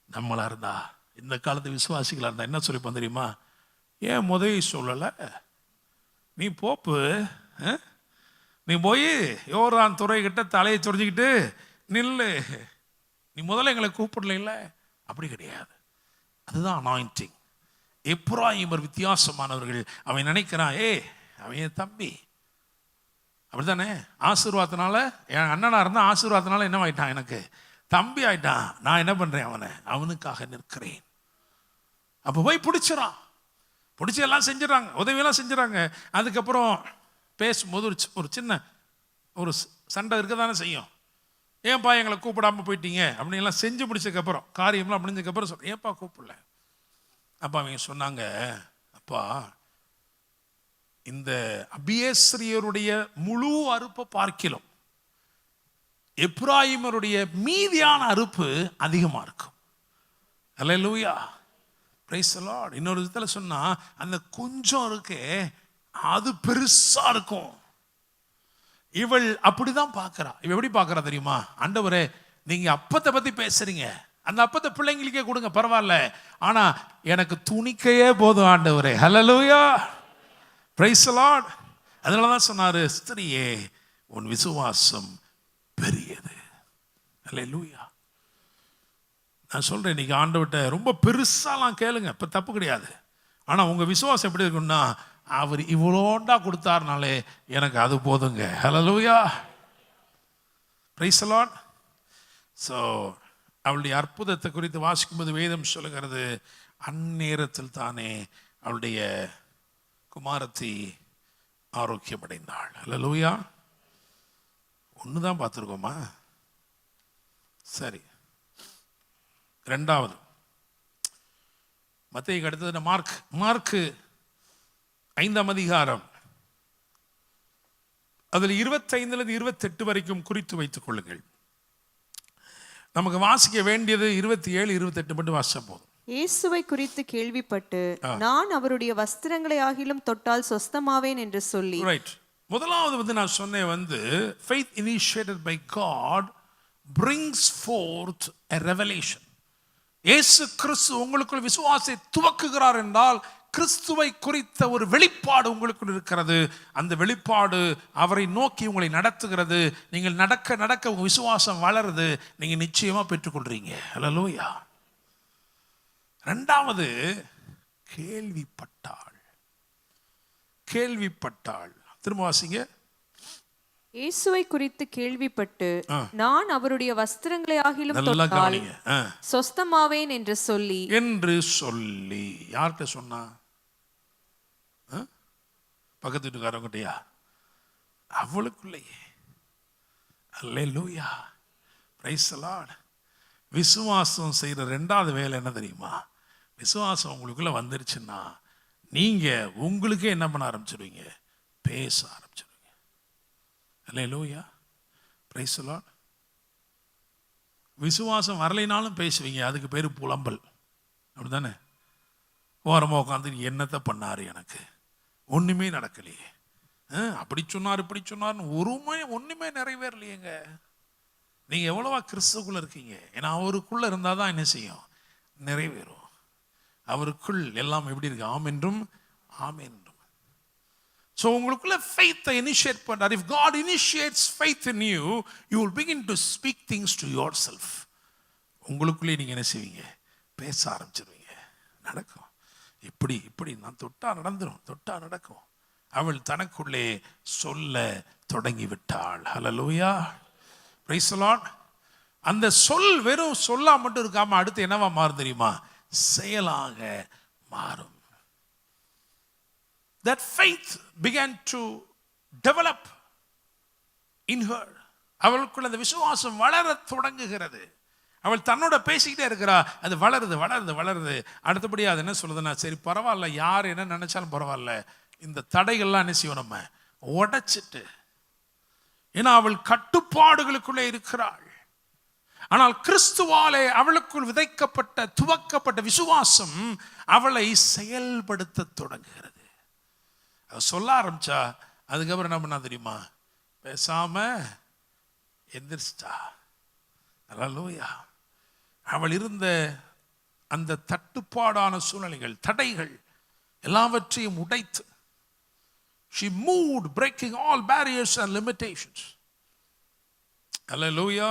[SPEAKER 1] நம்மளா இருந்தா, இந்த காலத்து விசுவாசிகளா இருந்தா என்ன சொல்லிப்போம் தெரியுமா? ஏன் உதவி சொல்லலை, நீ போப்பு, நீ போய் யோர்தான் துறை கிட்ட தலையை சொரிஞ்சுக்கிட்டு நில்லு, நீ முதல்ல எங்களை கூப்பிடல. அப்படி கிடையாது. அதுதான் அனாயிண்டிங். எப்பிராயிமர் வித்தியாசமானவர்கள். அவன் நினைக்கிறான், அவன் என் தம்பி, அப்படித்தானே? ஆசீர்வாதத்தினால, என் அண்ணனா இருந்தால் ஆசீர்வாதத்தினால என்ன ஆயிட்டான், எனக்கு தம்பி ஆயிட்டான். நான் என்ன பண்றேன், அவனுக்காக நிற்கிறேன். அப்போ போய் பிடிச்சிடான். பிடிச்சி எல்லாம் செஞ்சிடறாங்க, உதவியெல்லாம் செஞ்சிடறாங்க. அதுக்கப்புறம் பேசும்போது ஒரு சின்ன ஒரு சண்டை இருக்க தானே செய்யும். ஏன்பா எங்களை கூப்பிடாம போயிட்டீங்க அப்படின்னு எல்லாம் செஞ்சு முடிச்சதுக்கப்புறம், காரியம்லாம் முடிஞ்சதுக்கப்புறம் சொல்கிறேன், ஏன்பா கூப்பிடல? அப்பா அவங்க சொன்னாங்க, அப்பா இந்த அபியேஸ்ரியருடைய முழு அறுப்பை பார்க்கிலும் எப்பிராயிமருடைய மீதியான அறுப்பு அதிகமாக இருக்கும். அல்லேலூயா. Praise the Lord. இன்னொரு விதத்தில் சொன்னா, அந்த கொஞ்சம் இருக்கே அது பெருசா இருக்கும். இவள் அப்படிதான் பார்க்கிறா. இவ எப்படி பார்க்கிறா தெரியுமா? ஆண்டவரே நீங்க அப்பத்தை பத்தி பேசுறீங்க, அந்த அப்பத்தை பிள்ளைங்களுக்கே கொடுங்க பரவாயில்ல, ஆனா எனக்கு துணிக்கையே போதும் ஆண்டவரே. ஹல்லேலூயா. Praise the Lord. அதனால தான் சொன்னாரு, ஸ்திரியே உன் விசுவாசம் பெரியது. ஹல்லேலூயா. நான் சொல்றேன், இன்னைக்கு ஆண்டவர்கிட்ட ரொம்ப பெருசாலாம் கேளுங்க, இப்ப தப்பு கிடையாது. ஆனா உங்க விசுவாசம் எப்படி இருக்குன்னா, அவர் இவ்வளோண்டா கொடுத்தாருனாலே எனக்கு அது போதுங்க. ஹல்லேலூயா. Praise the Lord. ஸோ அவளுடைய அற்புதத்தை குறித்து வாசிக்கும்போது வேதம் சொல்லுகிறது, அந்நேரத்தில் தானே அவளுடைய குமாரத்தி ஆரோக்கியம் அடைந்தாள். ஹல்லேலூயா. ஒன்று தான் பார்த்துருக்கோமா? சரி. ரெண்டாவது மத்தேயுக்கு அடுத்தது மார்க்கு 5ஆம் அதிகாரம், அதில் 25 28 வரைக்கும் குறித்து வைத்துக் கொள்ளுங்கள். நமக்கு வாசிக்க வேண்டியது 27 28 மட்டும் வாசிச்சா போதும்.
[SPEAKER 2] இயேசுவை குறித்து கேள்விப்பட்டு நான் அவருடைய வஸ்திரங்களை ஆகிலும் தொட்டால் சொஸ்தமாவேன் என்று சொல்லி.
[SPEAKER 1] ரைட். முதலாவது நான் சொன்னேன், faith initiated by God brings forth a revelation. இயேசு கிறிஸ்து உங்களுக்குள் விசுவாசத்தை துவக்குகிறார் என்றால் கிறிஸ்துவை குறித்த ஒரு வெளிப்பாடு உங்களுக்குள் இருக்கிறது. அந்த வெளிப்பாடு அவரை நோக்கி உங்களை நடத்துகிறது. நீங்கள் நடக்க நடக்க உங்க விசுவாசம் வளருது, நீங்க நிச்சயமா பெற்றுக்கொள்றீங்க. ஹல்லேலூயா. இரண்டாவது, கேள்விப்பட்டாள். திரும்ப வாசிங்க.
[SPEAKER 2] இயேசுவை குறித்து கேள்விப்பட்டு நான் அவருடைய வஸ்திரங்களை ஆகிலும் தொட்டால் சொஸ்தமாவேன் என்று சொல்லி. யார்கிட்ட சொன்னா? பக்கத்து வீட்டுக்காரங்கிட்டயா?
[SPEAKER 1] அவளுக்குள்ளேயே. அல்லேலூயா, பிரைஸ் தி லார்ட். விசுவாசம் செய்கிற ரெண்டாவது வேலை என்ன தெரியுமா? விசுவாசம் உங்களுக்குள்ள வந்துருச்சுன்னா நீங்க உங்களுக்கே என்ன பண்ண ஆரம்பிச்சிடுவீங்க? பேச ஆரம்பிச்சிடுவீங்க. அல்லேலூயா, பிரைஸ் தி லார்ட். விசுவாசம் வரலைனாலும் பேசுவீங்க. அதுக்கு பேர் புலம்பல், அப்படிதானே? ஓரமாக உட்காந்து என்னத்தை பண்ணாரு, எனக்கு ஒன்றுமே நடக்கலையே, அப்படி சொன்னார் இப்படி சொன்னார்னு ஒன்றுமே நிறைவேறலையேங்க. நீங்கள் எவ்வளவா கிறிஸ்துக்குள்ளே இருக்கீங்க? ஏன்னா அவருக்குள்ளே இருந்தால் தான் என்ன செய்யும்? நிறைவேறும். அவருக்குள் எல்லாம் எப்படி இருக்கு? ஆம் என்றும் ஆமென் என்றும். ஸோ உங்களுக்குள்ள faith initiate பண்ணார். If God initiates faith in you, you will begin to speak things to yourself. உங்களுக்குள்ளே நீங்கள் என்ன செய்வீங்க? பேச ஆரம்பிச்சிருவீங்க. நடக்கும். இப்படி நான் தொட்டா நடந்துடும், தொட்டா நடக்கும். அவள் தனக்குள்ளே சொல்ல தொடங்கி விட்டாள். ஹல்லேலூயா, பிரைஸ் தி லார்ட். அந்த சொல் வெறும் சொல்லா மட்டும் இருக்காம அடுத்து என்னவா மாறும் தெரியுமா? செயலாக மாறும். That faith began to develop in her. அவளுக்குள்ள அந்த விசுவாசம் வளர தொடங்குகிறது. அவள் தன்னோட பேசிக்கிட்டே இருக்கிறா, அது வளருது வளருது வளருது. அடுத்தபடியாக அது என்ன சொல்லுதுன்னா, சரி பரவாயில்ல, யார் என்ன நினைச்சாலும் பரவாயில்ல, இந்த தடைகள்லாம் என்ன செய்வோம் நம்ம உடைச்சிட்டு. ஏன்னா அவள் கட்டுப்பாடுகளுக்குள்ளே இருக்கிறாள். ஆனால் கிறிஸ்துவாலே அவளுக்குள் விதைக்கப்பட்ட துவக்கப்பட்ட விசுவாசம் அவளை செயல்படுத்த தொடங்குகிறது. சொல்ல ஆரம்பிச்சா அதுக்கப்புறம் என்ன பண்ணா தெரியுமா? பேசாம எந்திரிச்சிட்டா. அல்லேலூயா. அவள் இருந்த அந்த தட்டுப்பாடான சூழ்நிலைகள், தடைகள் எல்லாவற்றையும் உடைத்து, she moved breaking all barriers and limitations. அல்லேலூயா.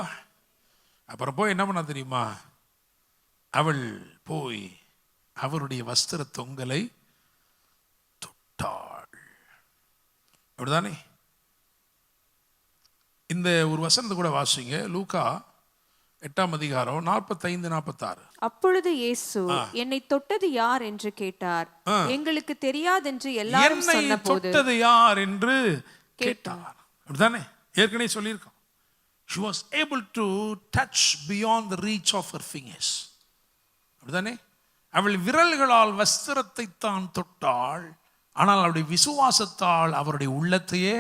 [SPEAKER 1] அப்புறம் போய் என்ன பண்ணா தெரியுமா? அவள் போய் அவருடைய வஸ்திர தொங்கலை தொட்டாள். அப்படிதானே? இந்த ஒரு வசனத்தை கூட வாசிங்க. லூக்கா 8ஆம் அதிகாரம் 45-46.
[SPEAKER 2] அப்பொழுது இயேசு என்னை தொட்டது யார் என்று கேட்டார். எங்களுக்கு தெரியாதென்று எல்லாரும் சொன்னபோது,
[SPEAKER 1] தொட்டது யார் என்று கேட்டார். அப்படிதானே? ஏற்கனவே சொல்லியிருக்கோம். She was able to touch beyond the reach of her fingers. அப்படிதானே? அவள் விரல்களால் வஸ்திரத்தை தான் தொட்டாள். ஆனால் அவருடைய விசுவாசத்தால் அவருடைய உள்ளத்தையே,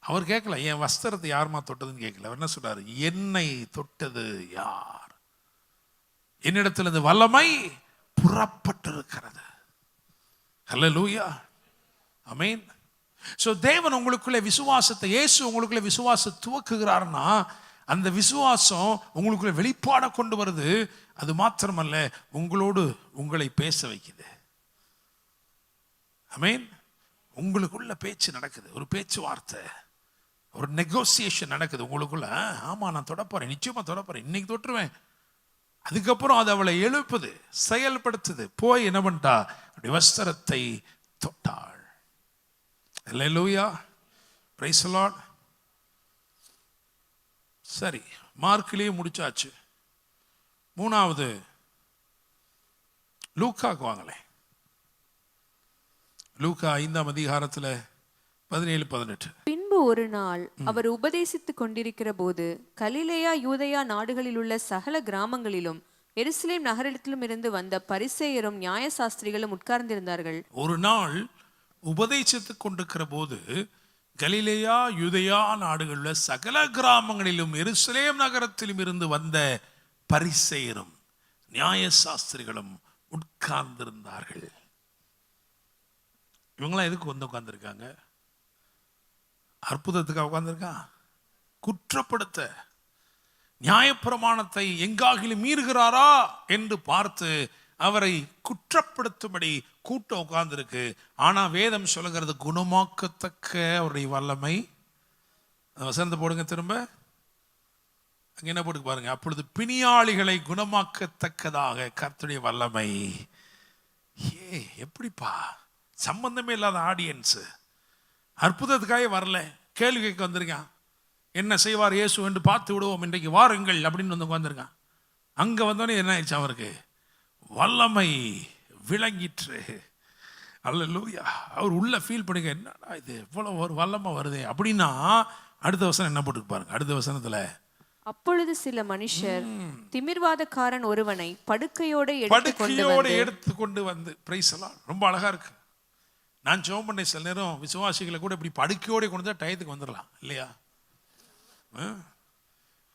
[SPEAKER 1] அவர் கேட்கல என் வஸ்திரத்தை யாருமா தொட்டதுன்னு கேட்கல. அவர் என்ன சொல்றாரு? என்னை தொட்டது யார்? என்னிடத்தில் இந்த வல்லமை புறப்பட்டிருக்கிறது. ஹல்லேலூயா, ஆமென். ஸோ தேவன் உங்களுக்குள்ளே விசுவாசத்தை, இயேசு உங்களுக்குள்ளே விசுவாசத்தை துவக்குகிறார்னா அந்த விசுவாசம் உங்களுக்குள்ளே வெளிப்பாட கொண்டு வருது. அது மாத்திரமல்ல, உங்களை பேச வைக்குது. ஆமென். உங்களுக்குள்ள பேச்சு நடக்குது, ஒரு பேச்சுவார்த்தை, ஒரு நெகோசியேஷன் நடக்குது உங்களுக்குள்ள. ஆமா நான் தொடப்போறேன், நிச்சயமா தொடப்போறேன், இன்னைக்கு தொட்டுருவேன். அதுக்கப்புறம் அது அவளை எழுப்புது, செயல்படுத்துது. போய் என்ன பண்ணிட்டா? வஸ்திரத்தை தொட்டாள். அல்லேலூயா, பிரைஸ் தி லார்ட். சரி, மார்க்கிலேயே முடிச்சாச்சு. மூணாவது லூக்காக்கு வாங்களேன். லூக்கா 5ஆம் அதிகாரத்தில் 17-18.
[SPEAKER 2] பின்பு ஒரு நாள் அவர் உபதேசித்துக் கொண்டிருக்கிற போது கலிலேயா யூதேயா நாடுகளில் உள்ள சகல கிராமங்களிலும் எருசலேம் நகரத்திலும் இருந்து வந்த பரிசேயரும் நியாயசாஸ்திரிகளும் உட்கார்ந்திருந்தார்கள்.
[SPEAKER 1] ஒரு நாள் உபதேசித்துக் கொண்டிருக்கிற போது கலிலேயா யூதேயா நாடுகளில் சகல கிராமங்களிலும் எருசலேம் நகரத்திலும் இருந்து வந்த பரிசேயரும் நியாயசாஸ்திரிகளும் உட்கார்ந்திருந்தார்கள். இவங்களாம் எதுக்கு வந்து உட்கார்ந்துருக்காங்க? அற்புதத்துக்காக உட்கார்ந்துருக்கான்? குற்றப்படுத்த, நியாயப்பிரமாணத்தை எங்காகிலும் மீறுகிறாரா என்று பார்த்து அவரை குற்றப்படுத்தும்படி கூட்டம் உட்கார்ந்துருக்கு. ஆனா வேதம் சொல்லுகிறது குணமாக்கத்தக்க அவருடைய வல்லமை. வசனத்தை போடுங்க திரும்ப, அங்க என்ன போட்டு பாருங்க. அப்பொழுது பிணியாளிகளை குணமாக்கத்தக்கதாக கர்த்தருடைய வல்லமை. எப்படிப்பா? சம்பந்தமே இல்லாத ஆடியன்ஸ், அற்புதத்துக்காக வரல, கேள்வி கேட்க வந்திருக்கான். என்ன செய்வார் இயேசு என்று பார்த்து விடுவோம், இன்றைக்கு வாருங்கள் அப்படின்னு வந்து உட்கார்ந்துருக்கான். அங்க வந்தோடனே என்ன ஆயிடுச்சு? அவருக்கு வல்லமை விளங்கிற்று. அல்லேலூயா. அவர் உள்ள ஃபீல் பண்ணுங்க, என்னடா இது எவ்வளவு ஒரு வல்லமை வருதே அப்படின்னா, அடுத்த வசனம் என்ன போட்டு பாருங்க. அடுத்த வசனத்துல,
[SPEAKER 2] அப்பொழுது சில மனுஷர் திமிர்வாதக்காரன் ஒருவனை படுக்கையோடு
[SPEAKER 1] எடுத்துக்கொண்டு வந்து, பிரைஸ் எல்லாம் ரொம்ப அழகா இருக்கு. நான் ஜெபம் பண்ண சில நேரம் விசுவாசிகளை கூட இப்படி படுக்கையோட கொண்டு தான் டயத்துக்கு வந்துடலாம் இல்லையா?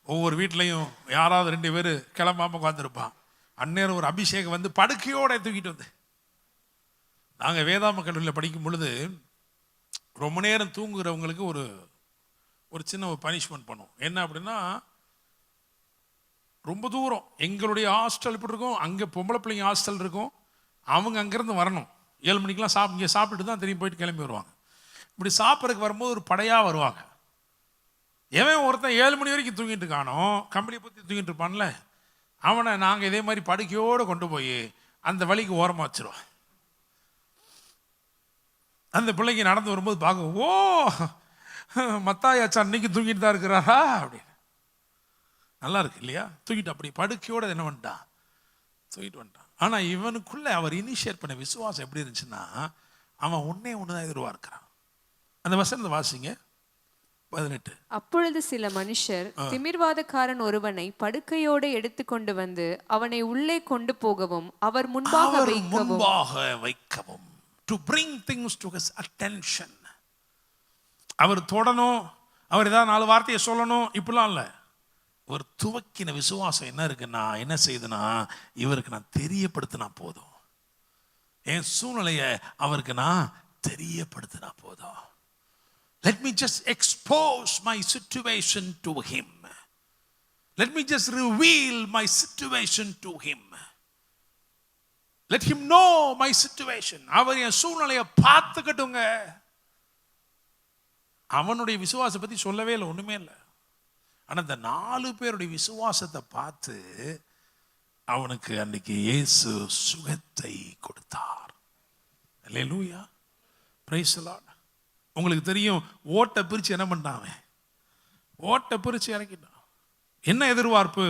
[SPEAKER 1] ஒவ்வொரு வீட்லையும் யாராவது 2 பேர் கிளம்பாம உட்காந்துருப்பான். அந்நேரம் ஒரு அபிஷேகம் வந்து படுக்கையோட தூக்கிட்டு வந்து, நாங்கள் வேதாம கல்லூரியில் படிக்கும் பொழுது ரொம்ப நேரம் தூங்குறவங்களுக்கு ஒரு சின்ன ஒரு பனிஷ்மெண்ட் பண்ணும். என்ன அப்படின்னா, ரொம்ப தூரம் எங்களுடைய ஹாஸ்டல் இப்படி இருக்கும், அங்கே பொம்பளை பிள்ளைங்க ஹாஸ்டல் இருக்கும், அவங்க அங்கேருந்து வரணும் 7 மணிக்கெலாம் இங்கே சாப்பிட்டுட்டு தான் திரும்பி போயிட்டு கிளம்பி வருவாங்க. இப்படி சாப்பிட்றதுக்கு வரும்போது ஒரு படையாக வருவாங்க. எவன் ஒருத்தன் 7 மணி வரைக்கும் தூங்கிட்டு இருக்கானோ, கம்பெனியை பற்றி தூங்கிட்டு இருப்பான்ல, அவனை நாங்கள் இதே மாதிரி படுக்கையோடு கொண்டு போய் அந்த வழிக்கு ஓரமாக வச்சிருவோம். அந்த பிள்ளைங்க நடந்து வரும்போது பார்க்க, ஓ மத்தாயாச்சா அன்னைக்கு தூங்கிட்டு தான் இருக்கிறாரா அப்படின்னு. நல்லா இருக்கு இல்லையா? தூக்கிட்டு அப்படி படுக்கையோட என்ன பண்ணிட்டான், தூக்கிட்டு வந்துட்டான். ஆனால் இவனுக்குள்ள அவர் இனிஷியேட் பண்ண விசுவாசம் எப்படி இருந்துச்சுன்னா, அவன் ஒன்னே ஒன்று தான் எதிர்பார்க்கிறான். அந்த வசனத்தை வாசிங்க 18.
[SPEAKER 2] அப்பொழுது சில மனுஷர் திமிர்வாதக்காரன் ஒருவனை படுக்கையோடு எடுத்துக்கொண்டு வந்து அவனை உள்ளே கொண்டு போகவும் அவர் முன்பாக
[SPEAKER 1] வைக்கவும், to bring things to his attention. அவர் தொடணும், அவர் ஏதாவது 4 வார்த்தையை சொல்லணும் இப்படிலாம் இல்லை. ஒரு துவக்கின விசுவாசம் என்ன இருக்குன்னா, என்ன செய்யுதுன்னா, இவருக்கு நான் தெரியப்படுத்தினா போதும், என் சூழ்நிலையை அவருக்கு நான் தெரியப்படுத்தினா போதும். Let me just expose my situation to him. Let me just reveal my situation to him. Let him know my situation. அவர் என் சூழ்நிலையை பார்த்துக்கட்டுங்க. அவனுடைய விசுவாசத்தை பற்றி சொல்லவே இல்லை, ஒன்றுமே இல்லை. ஆனால் இந்த 4 பேருடைய விசுவாசத்தை பார்த்து அவனுக்கு அன்னைக்கு இயேசு சுகத்தை கொடுத்தார். அல்லேலூயா, பிரைஸ் தி லார்ட். உங்களுக்கு தெரியும், ஓட்டை பிரித்து என்ன பண்ணான், ஓட்டை பிரித்து இறக்கிட்டான். என்ன எதிர்பார்ப்பு,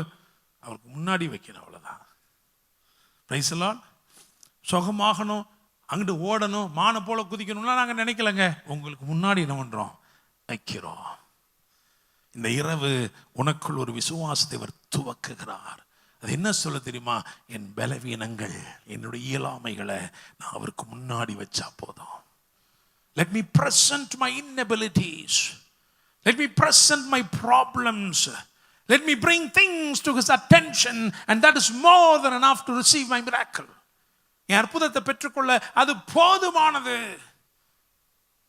[SPEAKER 1] அவருக்கு முன்னாடி வைக்கணும், அவ்வளோதான். Price the Lord. சுகமாகணும், அங்கிட்டு ஓடணும், மான போல குதிக்கணும்லாம் நாங்கள் நினைக்கலங்க. உங்களுக்கு முன்னாடி என்ன பண்ணுறோம், வைக்கிறோம். இந்த இரவு உனக்குள் ஒரு விசுவாசத்தை அவர் துவக்குகிறார். அது என்ன சொல்ல தெரியுமா, என் பலவீனங்கள், என்னுடைய இயலாமைகளை நான் அவருக்கு முன்னாடி வச்சா போதும். Let me present my inabilities. Let me present my problems. Let me bring things to his attention, and that is more than enough to receive my miracle. என் அற்புதத்தை பெற்றுக்கொள்ள அது போதுமானது.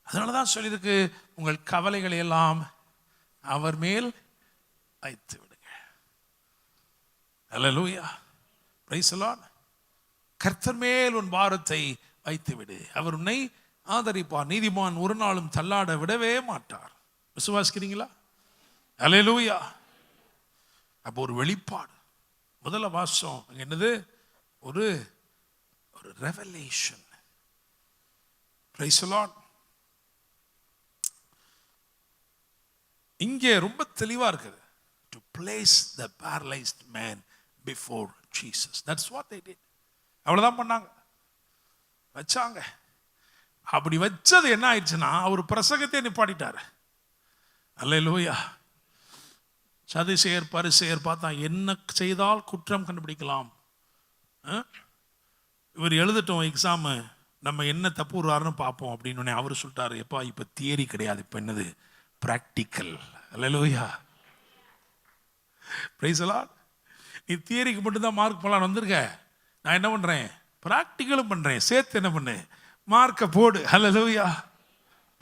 [SPEAKER 1] அதனால தான் சொல்லியிருக்கு, உங்கள் கவலைகளை எல்லாம் அவர் மேல் வைத்து விடுங்க. அல்லேலூயா, பிரைஸ் தி லார்ட். கர்த்தர் மேல் உன் பாரத்தை வைத்து விடு, அவர் உன்னை ஆதரிப்பார். நீதிமான் ஒரு நாளும் தள்ளாட விடவே மாட்டார். விசுவாசிக்கிறீங்களா? அல்லேலூயா. அப்போ ஒரு வெளிப்பாடு, முதல்ல வாசம் என்னது, ஒரு ரெவலேஷன். Price the Lord. இங்கே ரொம்ப தெளிவா இருக்குது, to place the paralyzed man before Jesus. That's what they did. அவ்வளவுதான் பண்ணாங்க, வச்சாங்க. அப்படி வச்சது என்ன ஆயிடுச்சுன்னா, அவர் பிரசங்கத்தை நிப்பாட்டிட்டார். அல்லேலூயா. சதுசேயர் பரிசேயர் பார்த்தா என்ன செய்தால் குற்றம் கண்டுபிடிக்கலாம், இவர் எழுதட்டும் எக்ஸாமு, நம்ம என்ன தப்பு விடுறாருன்னு பார்ப்போம் அப்படின்னு அவர் சொல்லிட்டாரு. எப்பா இப்போ தியரி கிடையாது, இப்போ என்னது, practical. Hallelujah, praise the Lord. நீ தியரிக்கு மட்டும்தான் மார்க் போலாம் வந்திருக்க, நான் என்ன பண்ணுறேன், பிராக்டிக்கலும் பண்ணுறேன், சேர்த்து என்ன பண்ணு, மார்க்கை போடு. அல்லேலூயா,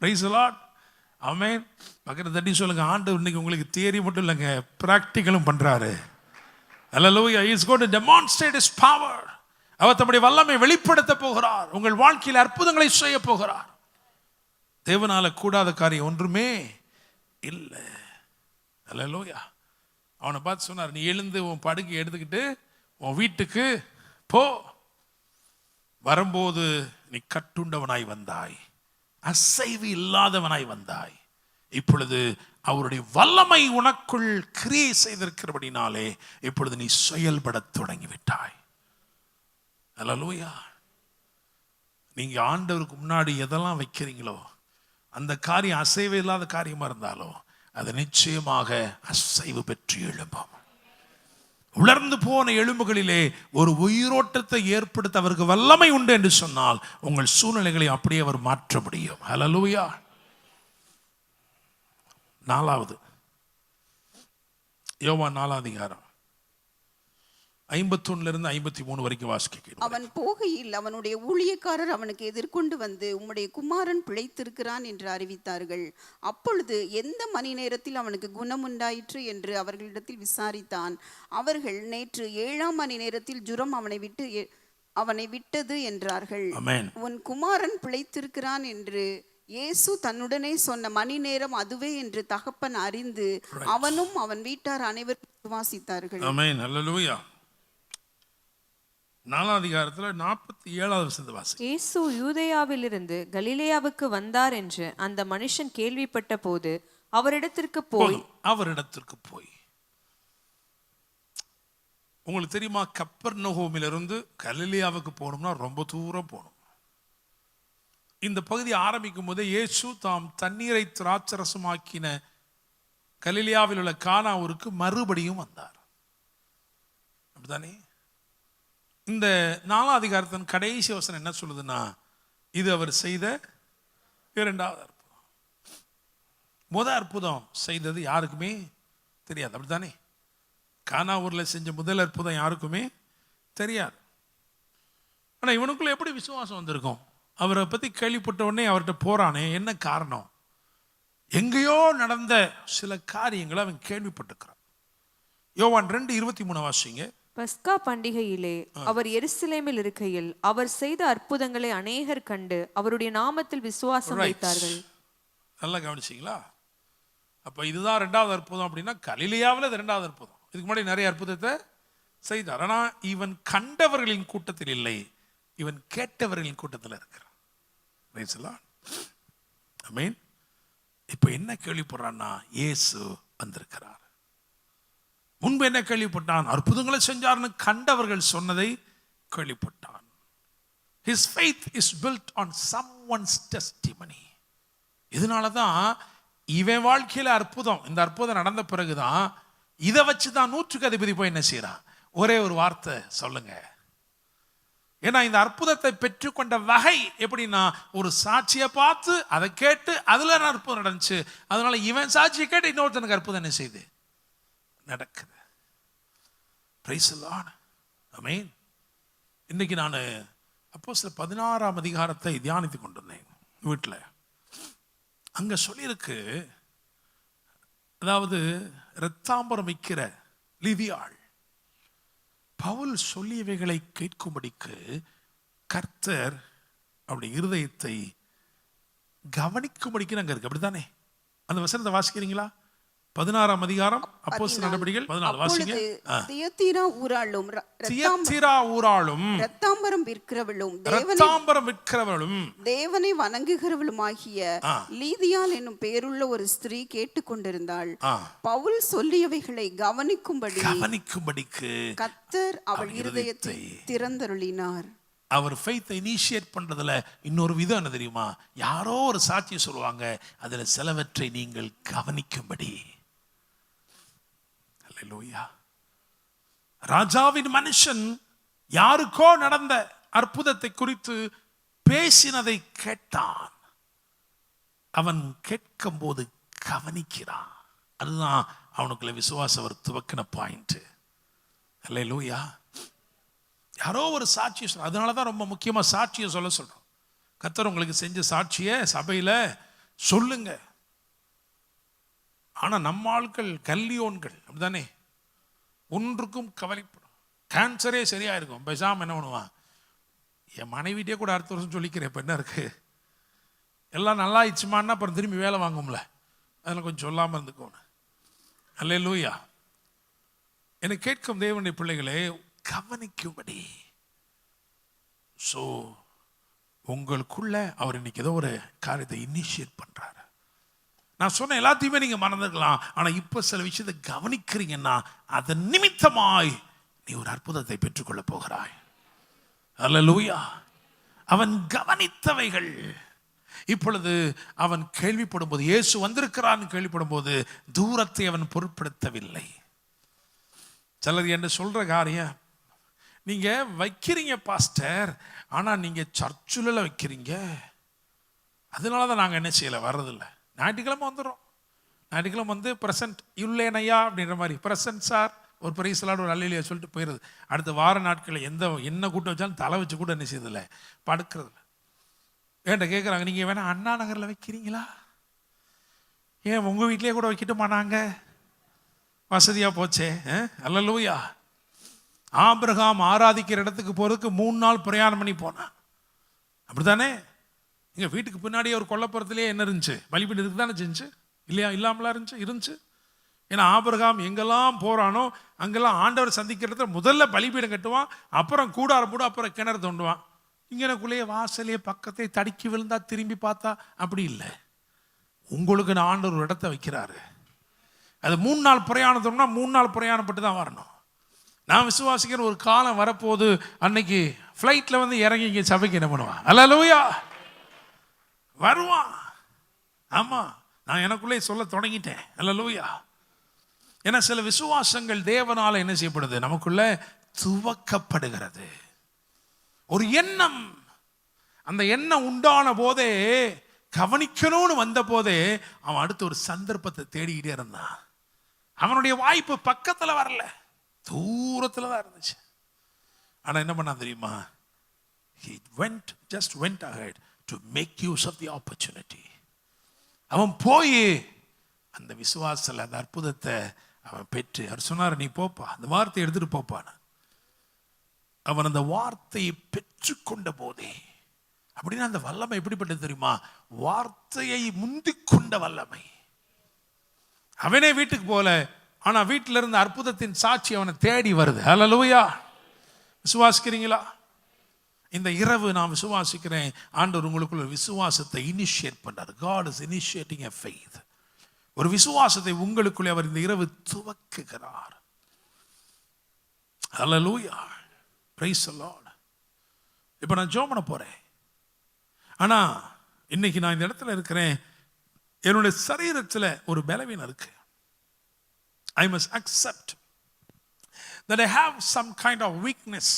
[SPEAKER 1] பிரைஸ் தி லார்ட். ஆமென். பக்கத்துல தட்டி சொல்லுங்க, ஆண்டவர் இன்னைக்கு உங்களுக்கு தியரி மட்டும் இல்லைங்க, பிராக்டிக்கலும் பண்றாரு. அல்லேலூயா. He is going to demonstrate his power. அவர் தம்முடைய வல்லமை வெளிப்படுத்த போகிறார், உங்கள் வாழ்க்கையில் அற்புதங்களை செய்ய போகிறார். தேவனால கூடாத காரியம் ஒன்றுமே இல்லை. அல்லேலூயா. அவனை பார்த்து சொன்னார், நீ எழுந்து உன் படுக்கை எடுத்துக்கிட்டு உன் வீட்டுக்கு போ. வரும்போது நீ கட்டுண்டவனாய் வந்தாய், அசைவு இல்லாதவனாய் வந்தாய். இப்பொழுது அவருடைய வல்லமை உனக்குள் கிரியை செய்திருக்கிறபடினாலே இப்பொழுது நீ செயல்பட தொடங்கிவிட்டாய். அல்லேலூயா. நீங்க ஆண்டவருக்கு முன்னாடி எதெல்லாம் வைக்கிறீங்களோ அந்த காரியம் அசைவு இல்லாத காரியமா இருந்தாலும் அது நிச்சயமாக அசைவு பெற்று எழும்பும். உலர்ந்து போன எலும்புகளிலே ஒரு உயிரோட்டத்தை ஏற்படுத்த அவருக்கு வல்லமை உண்டு என்று சொன்னால் உங்கள் சூழ்நிலைகளை அப்படியே அவர் மாற்ற முடியும். ஹல்லேலூயா. 4வது யோவான் 4ஆம் அதிகாரம் 51 53 வரைக்கும் வாசிக்கிறோம்.
[SPEAKER 3] அவன் போகையில் அவனுடைய ஊழியக்காரர் அவனுக்கு எதிர்கொண்டு வந்து உம்முடைய குமாரன் பிழைத்திருக்கிறான் என்று அறிவித்தார்கள். அப்பொழுது எந்த மணி நேரத்தில் அவனுக்கு குணம் உண்டாயிற்று என்று அவர்களிடத்தில் விசாரித்தான். அவர்கள் நேற்று 7ஆம் மணி நேரத்தில் ஜுரம் அவனை விட்டது என்றார்கள். உன் குமாரன் பிழைத்திருக்கிறான் என்று இயேசு தன்னுடனே சொன்ன மணி நேரம் அதுவே என்று தகப்பன் அறிந்து அவனும் அவன் வீட்டார் அனைவரும் விசுவாசித்தார்கள்.
[SPEAKER 1] ஆமென். ஹல்லேலூயா. 4ஆம் அதிகாரத்துல 47வது வசனத்தை வாசி.
[SPEAKER 2] இயேசு யூதேயாவிலிருந்து கலிலேயாவுக்கு வந்தார் என்று அந்த மனுஷன் கேள்விப்பட்ட போது அவரிடத்திற்கு போய்
[SPEAKER 1] உங்களுக்கு தெரியுமா, கப்பர்நகூமிலிருந்து கலிலேயாவுக்கு போகணும்னா ரொம்ப தூரம் போகணும். இந்த பகுதி ஆரம்பிக்கும் போதே இயேசு தாம் தண்ணீரை திராட்சரசமாக்கின கலிலேயாவில் உள்ள கானா ஊருக்கு மறுபடியும் வந்தார். அப்படித்தானே? இந்த 4ஆம் அதிகாரத்தின் கடைசி வசனம் என்ன சொல்லுதுன்னா, இது அவர் செய்த 2வது அற்புதம். முதல் அற்புதம் செய்தது யாருக்குமே தெரியாது. அப்படித்தானே? கானா ஊர்ல செஞ்ச முதல் அற்புதம் யாருக்குமே தெரியாது. ஆனா இவனுக்குள்ள எப்படி விசுவாசம் வந்திருக்கும்? அவரை பத்தி கேள்விப்பட்ட உடனே அவர்கிட்ட போறானே, என்ன காரணம்? எங்கேயோ நடந்த சில காரியங்களை அவன் கேள்விப்பட்டிருக்கிறான். யோவான் 2:23 வாசிங்க.
[SPEAKER 2] பஸ்கா பண்டிகையிலே அவர் எருசலேமில் இருக்கையில் அவர் செய்த அற்புதங்களை அநேகர் கண்டு அவருடைய நாமத்தில் விசுவாசம் வைத்தார்கள்.
[SPEAKER 1] நல்லா கவனிச்சிங்களா? அப்ப இதுதான் 2வது அற்புதம். அப்படின்னா கலிலேயாவில் 2வது அற்புதம். இதுக்கு முன்னாடி நிறைய அற்புதத்தை செய்தார். ஆனா இவன் கண்டவர்களின் கூட்டத்தில் இல்லை, இவன் கேட்டவர்களின் கூட்டத்தில் இருக்கிறான். இப்ப என்ன கேள்விப்படுறான்னா, இயேசு வந்திருக்கிறார். முன்பு என்ன கேள்விப்பட்டான்? அற்புதங்களை செஞ்சார்னு கண்டவர்கள் சொன்னதை கேள்விப்பட்டான். His faith is built on someone's testimony. இதனாலதான் இவன் வாழ்க்கையில அற்புதம், இந்த அற்புதம் நடந்த பிறகுதான் இதை வச்சுதான் 100க்கு அதிபதி போய் என்ன செய்யறான்? ஒரே ஒரு வார்த்தை சொல்லுங்க. ஏன்னா இந்த அற்புதத்தை பெற்றுக்கொண்ட வகை எப்படின்னா, ஒரு சாட்சியை பார்த்து அதை கேட்டு அதுல அற்புதம் நடந்துச்சு. அதனால இவன் சாட்சியை கேட்டு இன்னொருத்தனுக்கு அற்புதம் என்ன செய்யுது? நடக்குது. Praise the Lord. ஆமென். இன்னைக்கு நான் அப்போஸ்தலர் 16ஆம் அதிகாரத்தை தியானித்து கொண்டிருந்தேன் வீட்டில். அங்க சொல்லியிருக்கு, அதாவது இரத்தாம்பரம் விற்கிற லிதியாள் பவுல் சொல்லியவைகளை கேட்கும்படிக்கு கர்த்தர் அவருடைய இருதயத்தை கவனிக்கும்படிக்கு அங்க இருக்கு. அப்படித்தானே? அந்த வசனத்தை வாசிக்கிறீங்களா? 16ஆம் அதிகாரம் அப்போஸ்தலர் நடபடிகள் 14 வாசிங்க.
[SPEAKER 3] தியத்தீரா ஊராளும் இரத்தாம்பரம் விற்கிறவளும் தேவனை வணங்குகிறவளுமாகிய லீதியாள் என்னும் பெயருள்ள ஒரு ஸ்திரீ கேட்டுக்கொண்டிருந்தாள். பவுல் சொல்லியவைகளை கவனிக்கும்படிக்கு கர்த்தர் அவள் இருதயத்தை திறந்தருளினார்.
[SPEAKER 1] அவர் ஃபெய்த்தை இனிஷியேட் பண்றதுல இன்னொரு விதம் என்ன தெரியுமா? யாரோ ஒரு சாட்சி சொல்லுவாங்க, அதுல சிலவற்றை நீங்கள் கவனிக்கும்படி. அல்லேலூயா. ராஜாவின் மனுஷன் யாருக்கோ நடந்த அற்புதத்தை குறித்து பேசினதை கேட்டான். அவன் கேட்கும் போது கவனிக்கிறான். அதுதான் அவனுக்குள்ள விசுவாசம் அவர் துவக்கின பாயிண்ட். அல்லேலூயா. யாரோ ஒரு சாட்சியை சொல்ற, அதனாலதான் ரொம்ப முக்கியமா சாட்சியை சொல்ல சொல்றோம். கர்த்தர் உங்களுக்கு செஞ்ச சாட்சியை சபையில சொல்லுங்க. ஆனா நம்ம ஆட்கள் கல்லியோன்கள் அப்படித்தானே, ஒன்றுக்கும் கவலைப்படும். கேன்சரே சரியா இருக்கும், பேசாம என்ன பண்ணுவான்? என் மனைவிட்டே கூட அடுத்த வருஷம் சொல்லிக்கிறேன், இப்ப என்ன இருக்கு, எல்லாம் நல்லா ஆயிடுச்சுமான்னா அப்புறம் திரும்பி வேலை வாங்கும்ல, அதில் கொஞ்சம் சொல்லாம இருந்துக்கோணும். அல்லேலூயா. என்னை கேட்கும் தேவனுடைய பிள்ளைகளே, கவனிக்கும்படி. ஸோ உங்களுக்குள்ள அவர் இன்னைக்கு ஏதோ ஒரு காரியத்தை இனிஷியேட் பண்றாரு. நான் சொன்ன எல்லாத்தையுமே நீங்க மறந்துக்கலாம், ஆனா இப்ப சில விஷயத்தை கவனிக்கிறீங்கன்னா அதன் நிமித்தமாய் நீ ஒரு அற்புதத்தை பெற்றுக்கொள்ள போகிறாய். அல்லேலூயா. அவன் கவனித்தவைகள் இப்பொழுது அவன் கேள்விப்படும் போது, இயேசு வந்திருக்கிறான்னு கேள்விப்படும் போது தூரத்தை அவன் பொருட்படுத்தவில்லை. சிலர் என்ன சொல்ற காரியம், நீங்க வைக்கிறீங்க பாஸ்டர், ஆனா நீங்க சர்ச்சுல வைக்கிறீங்க, அதனாலதான் நாங்க என்ன செய்யல வர்றதில்லை. ஞாயிற்றுக்கிழமை வந்துடும், ஞாயிற்றுக்கிழமை வந்து பிரசன்ட் இல்லைனையா அப்படின்ற மாதிரி பிரசன்ட் சார் ஒரு பிரைஸ்லாட் ஒரு அல்லையா சொல்லிட்டு போயிடுது. அடுத்த வார நாட்களில் என்ன கூட்டம் வச்சாலும் தலை வச்சு கூட என்ன செய்யறதில்லை, படுக்கிறது. ஏன்ட்ட கேட்குறாங்க, நீங்கள் வேணா அண்ணா நகரில் வைக்கிறீங்களா, ஏன் உங்கள் வீட்லேயே கூட வைக்கட்டுமா, நாங்கள் வசதியாக போச்சே. அல்லேலூயா. ஆபிரகாம் ஆராதிக்கிற இடத்துக்கு போகிறதுக்கு 3 நாள் பிரயாணம் பண்ணி போனான், அப்படித்தானே? எங்கள் வீட்டுக்கு பின்னாடியே ஒரு கொல்லப்புறத்துலேயே என்ன இருந்துச்சு, பலிபீடம் இருக்கு தானே செஞ்சு, இல்லையா? இல்லாமலாம் இருந்துச்சு. ஏன்னா ஆபிரகாம் எங்கெல்லாம் போகிறானோ அங்கெல்லாம் ஆண்டவர் சந்திக்கிறத முதல்ல பலிபீடம் கட்டுவான், அப்புறம் கூடாரம் போடு, அப்புறம் கிணறு தோண்டுவான். இங்கனக்குள்ளேயே வாசலையே பக்கத்தை தடுக்கி விழுந்தா திரும்பி பார்த்தா அப்படி இல்லை. உங்களுக்கு நான் ஆண்டவர் ஒரு இடத்த வைக்கிறாரு. அது 3 நாள் பிரயாணத்தோம்னா 3 நாள் பிரயாணப்பட்டு தான் வரணும். நான் விசுவாசிக்கிற ஒரு காலம் வரப்போது, அன்னைக்கு ஃப்ளைட்டில் வந்து இறங்கி இங்கே சபைக்கு என்ன பண்ணுவான், அல்லேலூயா, வருவான். ஆமாம், நான் எனக்குள்ளே சொல்ல தொடங்கிட்டேன், அல்லேலூயா. ஏன்னா சில விசுவாசங்கள் தேவனால என்ன செய்யப்படுது, நமக்குள்ள துவக்கப்படுகிறது. ஒரு எண்ணம், அந்த எண்ணம் உண்டான போதே, கவனிக்கணும்னு வந்த போதே அவன் அடுத்த ஒரு சந்தர்ப்பத்தை தேடிக்கிட்டே இருந்தான். அவனுடைய வாய்ப்பு பக்கத்துல வரல, தூரத்துல தான் இருந்துச்சு. ஆனா என்ன பண்ணான் தெரியுமா, he just went ahead to make use of the opportunity. அவன் போய் அந்த விசுவாசல அந்த அற்புதத்தை அவன் பெற்று, அவர் சொன்னார், நீ போப்பா, அந்த வார்த்தையை எடுத்துட்டு போப்பான்னு. அவன் அந்த வார்த்தையை பெற்றுக்கொண்ட போதே, அப்படின்னா அந்த வல்லமை எப்படிப்பட்டது தெரியுமா, வார்த்தையை முந்திக் கொண்ட வல்லமை. அவனே வீட்டுக்கு போல, ஆனா வீட்டில இருந்த அற்புதத்தின் சாட்சி அவனை தேடி வருது. அல்லேலூயா. விசுவாசிக்கிறீங்களா? இந்த இரவு நான் விசுவாசிக்கிறேன், ஆண்டவர் உங்களுக்குள்ள விசுவாசத்தை இனிஷியேட் பண்றார். God is initiating a faith. ஒரு விசுவாசத்தை உங்களுக்குள்ளே அவர் இந்த இரவு துவக்குகிறார். அல்லேலூயா. Praise the Lord. இப்போ நான் ஜெபம் பண்ண போறேன். ஆனா இன்னைக்கு நான் இந்த இடத்துல இருக்கிறேன், என்னுடைய சரீரத்தில் ஒரு பலவீனம் இருக்கு. I must accept that I have some kind of weakness,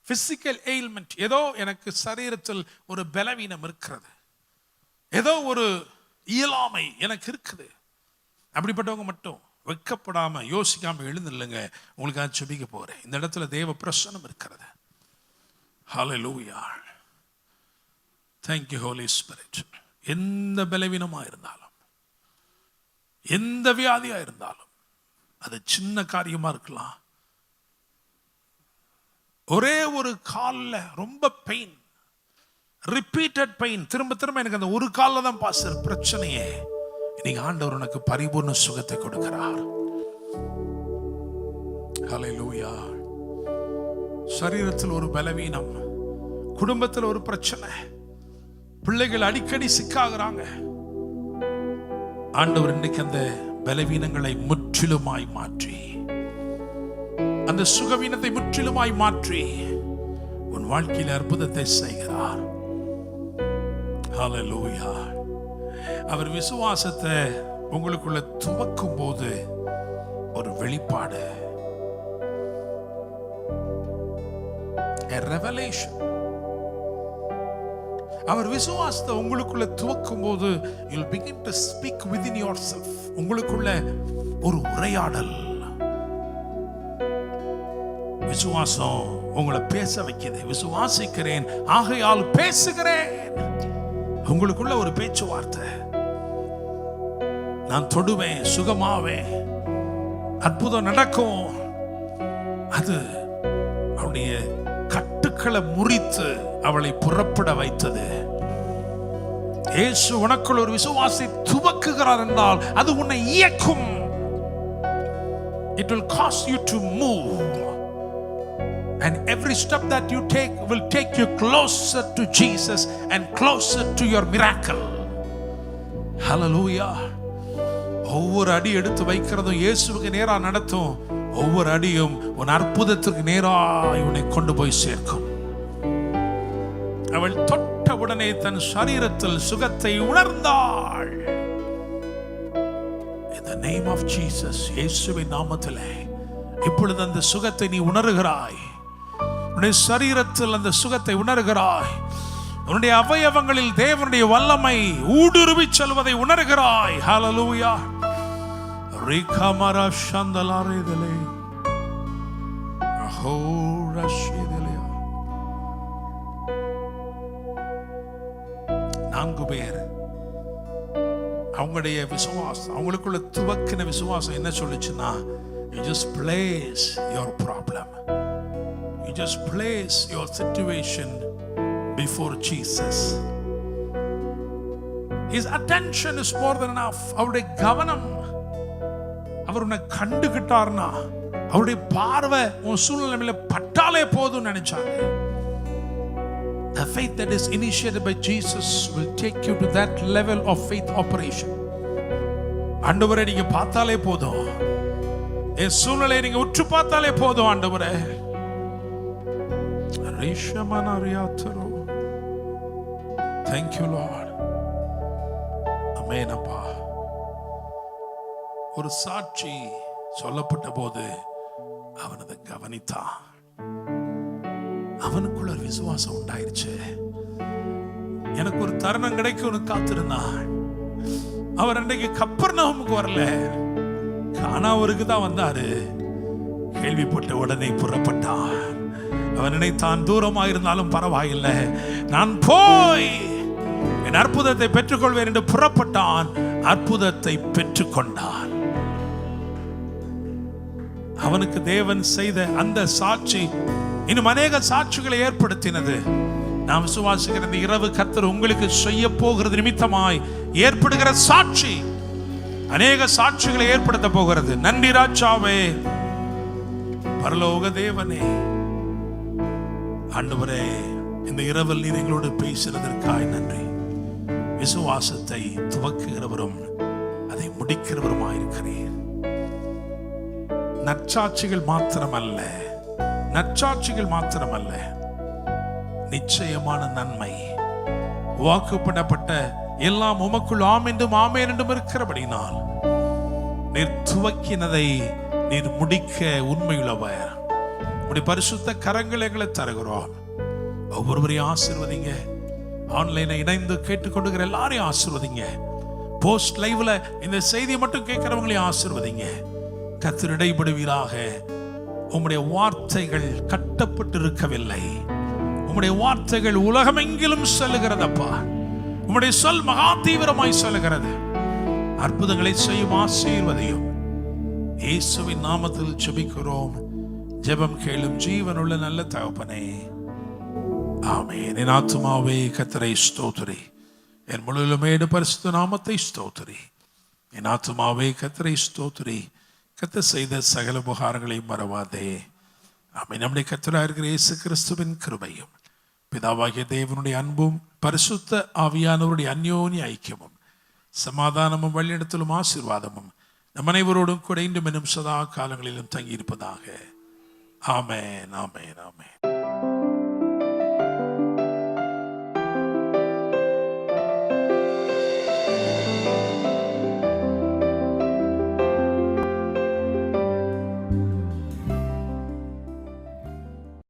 [SPEAKER 1] physical ailment. ஏதோ எனக்கு சரீரத்தில் ஒரு பலவீனம் இருக்கிறது, ஏதோ ஒரு இயலாமை எனக்கு இருக்குது. அப்படிப்பட்டவங்க மட்டும் வெட்கப்படாம யோசிக்காம எழுந்துல்லுங்க, உங்களுக்கு ஜெபிக்க போறேன். இந்த இடத்துல தேவ பிரசன்னம் இருக்கிறது. ஹல்லேலூயா. Thank you Holy Spirit. எந்த பலவீனமா இருந்தாலும், எந்த வியாதியா இருந்தாலும், அது சின்ன காரியமா இருக்கலாம். ஒரே ஒரு கால்ல ரொம்ப பெயின், ரிப்பீட்டட் பெயின், திரும்ப திரும்ப எனக்கு அந்த ஒரு கால்ல தான் பாஸ்டர் பிரச்சனையே. இன்னைக்கு ஆண்டவர் உனக்கு பரிபூர்ண சுகத்தை கொடுக்கிறார். ஹல்லேலூயா. சரீரத்தில் ஒரு பலவீனம், குடும்பத்தில் ஒரு பிரச்சனை, பிள்ளைகள் அடிக்கடி சிக்காகிறாங்க. ஆண்டவர் இன்னைக்கு அந்த பலவீனங்களை முற்றிலுமாய் மாற்றி, அந்த சுகவீனத்தை முற்றிலுமாய் மாற்றி உன் வாழ்க்கையில் அற்புதத்தை செய்கிறார். ஹல்லேலூயா. அவர் விசுவாசத்தை உங்களுக்குள்ள துவக்கும் போது ஒரு வெளிப்பாடு, a revelation. அவர் விசுவாசத்தை உங்களுக்குள்ள துவக்கும் போது you'll begin to speak within yourself. உங்களுக்குள்ள ஒரு உரையாடல். விசுவாசம் உங்களை பேச வைக்குது. விசுவாசிக்கிறேன் ஆகையால் பேசுகிறேன். உங்களுக்குள்ள ஒரு பேச்சுவார்த்தை. நான் தொடுவேன், சுகமாவேன், அற்புதம் நடக்கும். அது அவளுடைய கட்டுக்களை முறித்து அவளை புறப்பட வைத்தது. இயேசு உனக்குள் ஒரு விசுவாசத்தை துவக்குகிறார் என்றால் அது உன்னை இயக்கும். It will cause you to move, and every step that you take will take you closer to Jesus and closer to your miracle. Hallelujah. ஒவ்வொரு அடி எடுத்து வைக்கிறதும் இயேசுவுக்கு நேரா நடத்தும். ஒவ்வொரு அடியும் உன் அற்புதத்திற்கு நேராய் உன்னை கொண்டு போய் சேர்க்கும். அவள் தொட்டவுடனே தன் சரீரத்தில் சுகத்தை உணர்ந்தாள். In the name of Jesus, இயேசுவின் நாமத்திலே இப்பொழுது அந்த சுகத்தை நீ உணர்கிறாய். உன்னுடைய சரீரத்தில் அந்த சுகத்தை உணர்கிறாய். உன்னுடைய அவயவங்களில் தேவனுடைய வல்லமை ஊடுருவி செல்வதை உணர்கிறாய். ஹalleluya. ரிகமரா சந்தலாரேதலே ஹோரஷிதலே. 4 பேர் அவங்களுடைய விசுவாசம், அவங்களுக்குள்ள துவக்கின விசுவாசம் என்ன சொல்லுச்சுன்னா, you just place your problem, you just place your situation before Jesus. His attention is more than enough. அவருடைய கவனம், அவர் உன்னை கண்டுகிட்டார்னா, அவருடைய பார்வை உன் சூழ்நிலையில பட்டாலே போதும் நினைச்சாங்க. The faith that is initiated by Jesus will take you to that level of faith operation. ஆண்டவரே நீங்க பார்த்தாலே போதும், என் சூழ்நிலையை நீங்க உற்று பார்த்தாலே போதும் ஆண்டவரே. Thank you Lord. ஆமென் அப்பா. ஒரு சாட்சி சொல்லப்பட்ட போது அவன் அதை கவனித்தான். அவனுக்குள்ள ஒரு விசுவாசம் உண்டாயிருச்சு. எனக்கு ஒரு தருணம் கிடைக்கும்னு காத்திருந்தான். அவர் அன்றைக்கு கப்பர்நகமுக்கு வரல, கானாவூருக்கு தான் வந்தாரு. கேள்விப்பட்ட உடனே புறப்பட்டான். அவன் நினைத்தான், தூரமாக இருந்தாலும் பரவாயில்லை, நான் போய் என் அற்புதத்தை பெற்றுக்கொள்வேன் என்று புறப்பட்டான். அற்புதத்தை பெற்றுக்கொண்டான். அவனுக்கு தேவன் செய்த அந்த சாட்சி இன்னும் அநேக சாட்சிகளை ஏற்படுத்தினது. நாம் விசுவாசிக்கிற இந்த இரவு கர்த்தர் உங்களுக்கு செய்ய போகிறது நிமித்தமாய் ஏற்படுகிற சாட்சி அநேக சாட்சிகளை ஏற்படுத்த போகிறது. நன்றி ராஜாவே, பரலோக தேவனே, ஆண்டவரே, இந்த இரவில் நீர் எங்களோடு பேசினதற்காய் நன்றி. விசுவாசத்தை துவக்குகிறவரும் அதை முடிக்கிறவருமாயிருக்கிறீர். நற்சாட்சிகள் மாத்திரமல்ல, நற்சாட்சிகள் மாத்திரமல்ல, நிச்சயமான நன்மை வாக்குப்படப்பட்ட எல்லாம் உமக்குள் ஆம் என்றும் ஆமென் என்றும் இருக்கிறபடினால் நீர் துவக்கினதை நீர் முடிக்க உண்மையுள்ளவர். உடைய பரிசுத்த கரங்கள் எங்களை தருகிறோம். ஒவ்வொருவரையும் ஆசீர்வதிங்க. ஆன்லைனை இணைந்து கேட்டுக்கொண்டுகிற எல்லாரையும் ஆசீர்வதிங்க. போஸ்ட் லைவ்ல இந்த செய்தியை மட்டும் கேட்கிறவங்களையும் ஆசீர்வதிங்க. கர்த்தர் இடைபடுவீராக. உம்முடைய வார்த்தைகள் கட்டப்பட்டு இருக்கவில்லை. உம்முடைய வார்த்தைகள் உலகமெங்கிலும் செல்லுகிறதப்பா. உம்முடைய சொல் மகா தீவிரமாய் செல்லுகிறது. அற்புதங்களை செய்யும் ஆசீர்வதியும். இயேசுவின் நாமத்தில் ஜெபிக்கிறோம். ஜெபம் கேளும் ஜீவனுள்ள நல்ல தகப்பனே, ஆமென். என் ஆத்துமாவே கர்த்தரை ஸ்தோத்திரி, என் முழுவதுமே பரிசுத்த நாமத்தை ஸ்தோத்திரி. என் ஆத்துமாவே கர்த்தரை ஸ்தோத்திரி, கர்த்தர் செய்த சகல உபகாரங்களையும் மறவாதே. ஆமென். நம்முடைய கர்த்தராகிய இருக்கிற இயேசு கிறிஸ்துவின் கிருபையும் பிதாவாகிய தேவனுடைய அன்பும் பரிசுத்த ஆவியானவருடைய அந்யோன்ய ஐக்கியமும் சமாதானமும் வழிநடத்தலும் ஆசீர்வாதமும் நம் அனைவரோடும் கூட இன்றும் இன்னும் சதா காலங்களிலும் தங்கியிருப்பதாக. ஆமென், ஆமென், ஆமென்.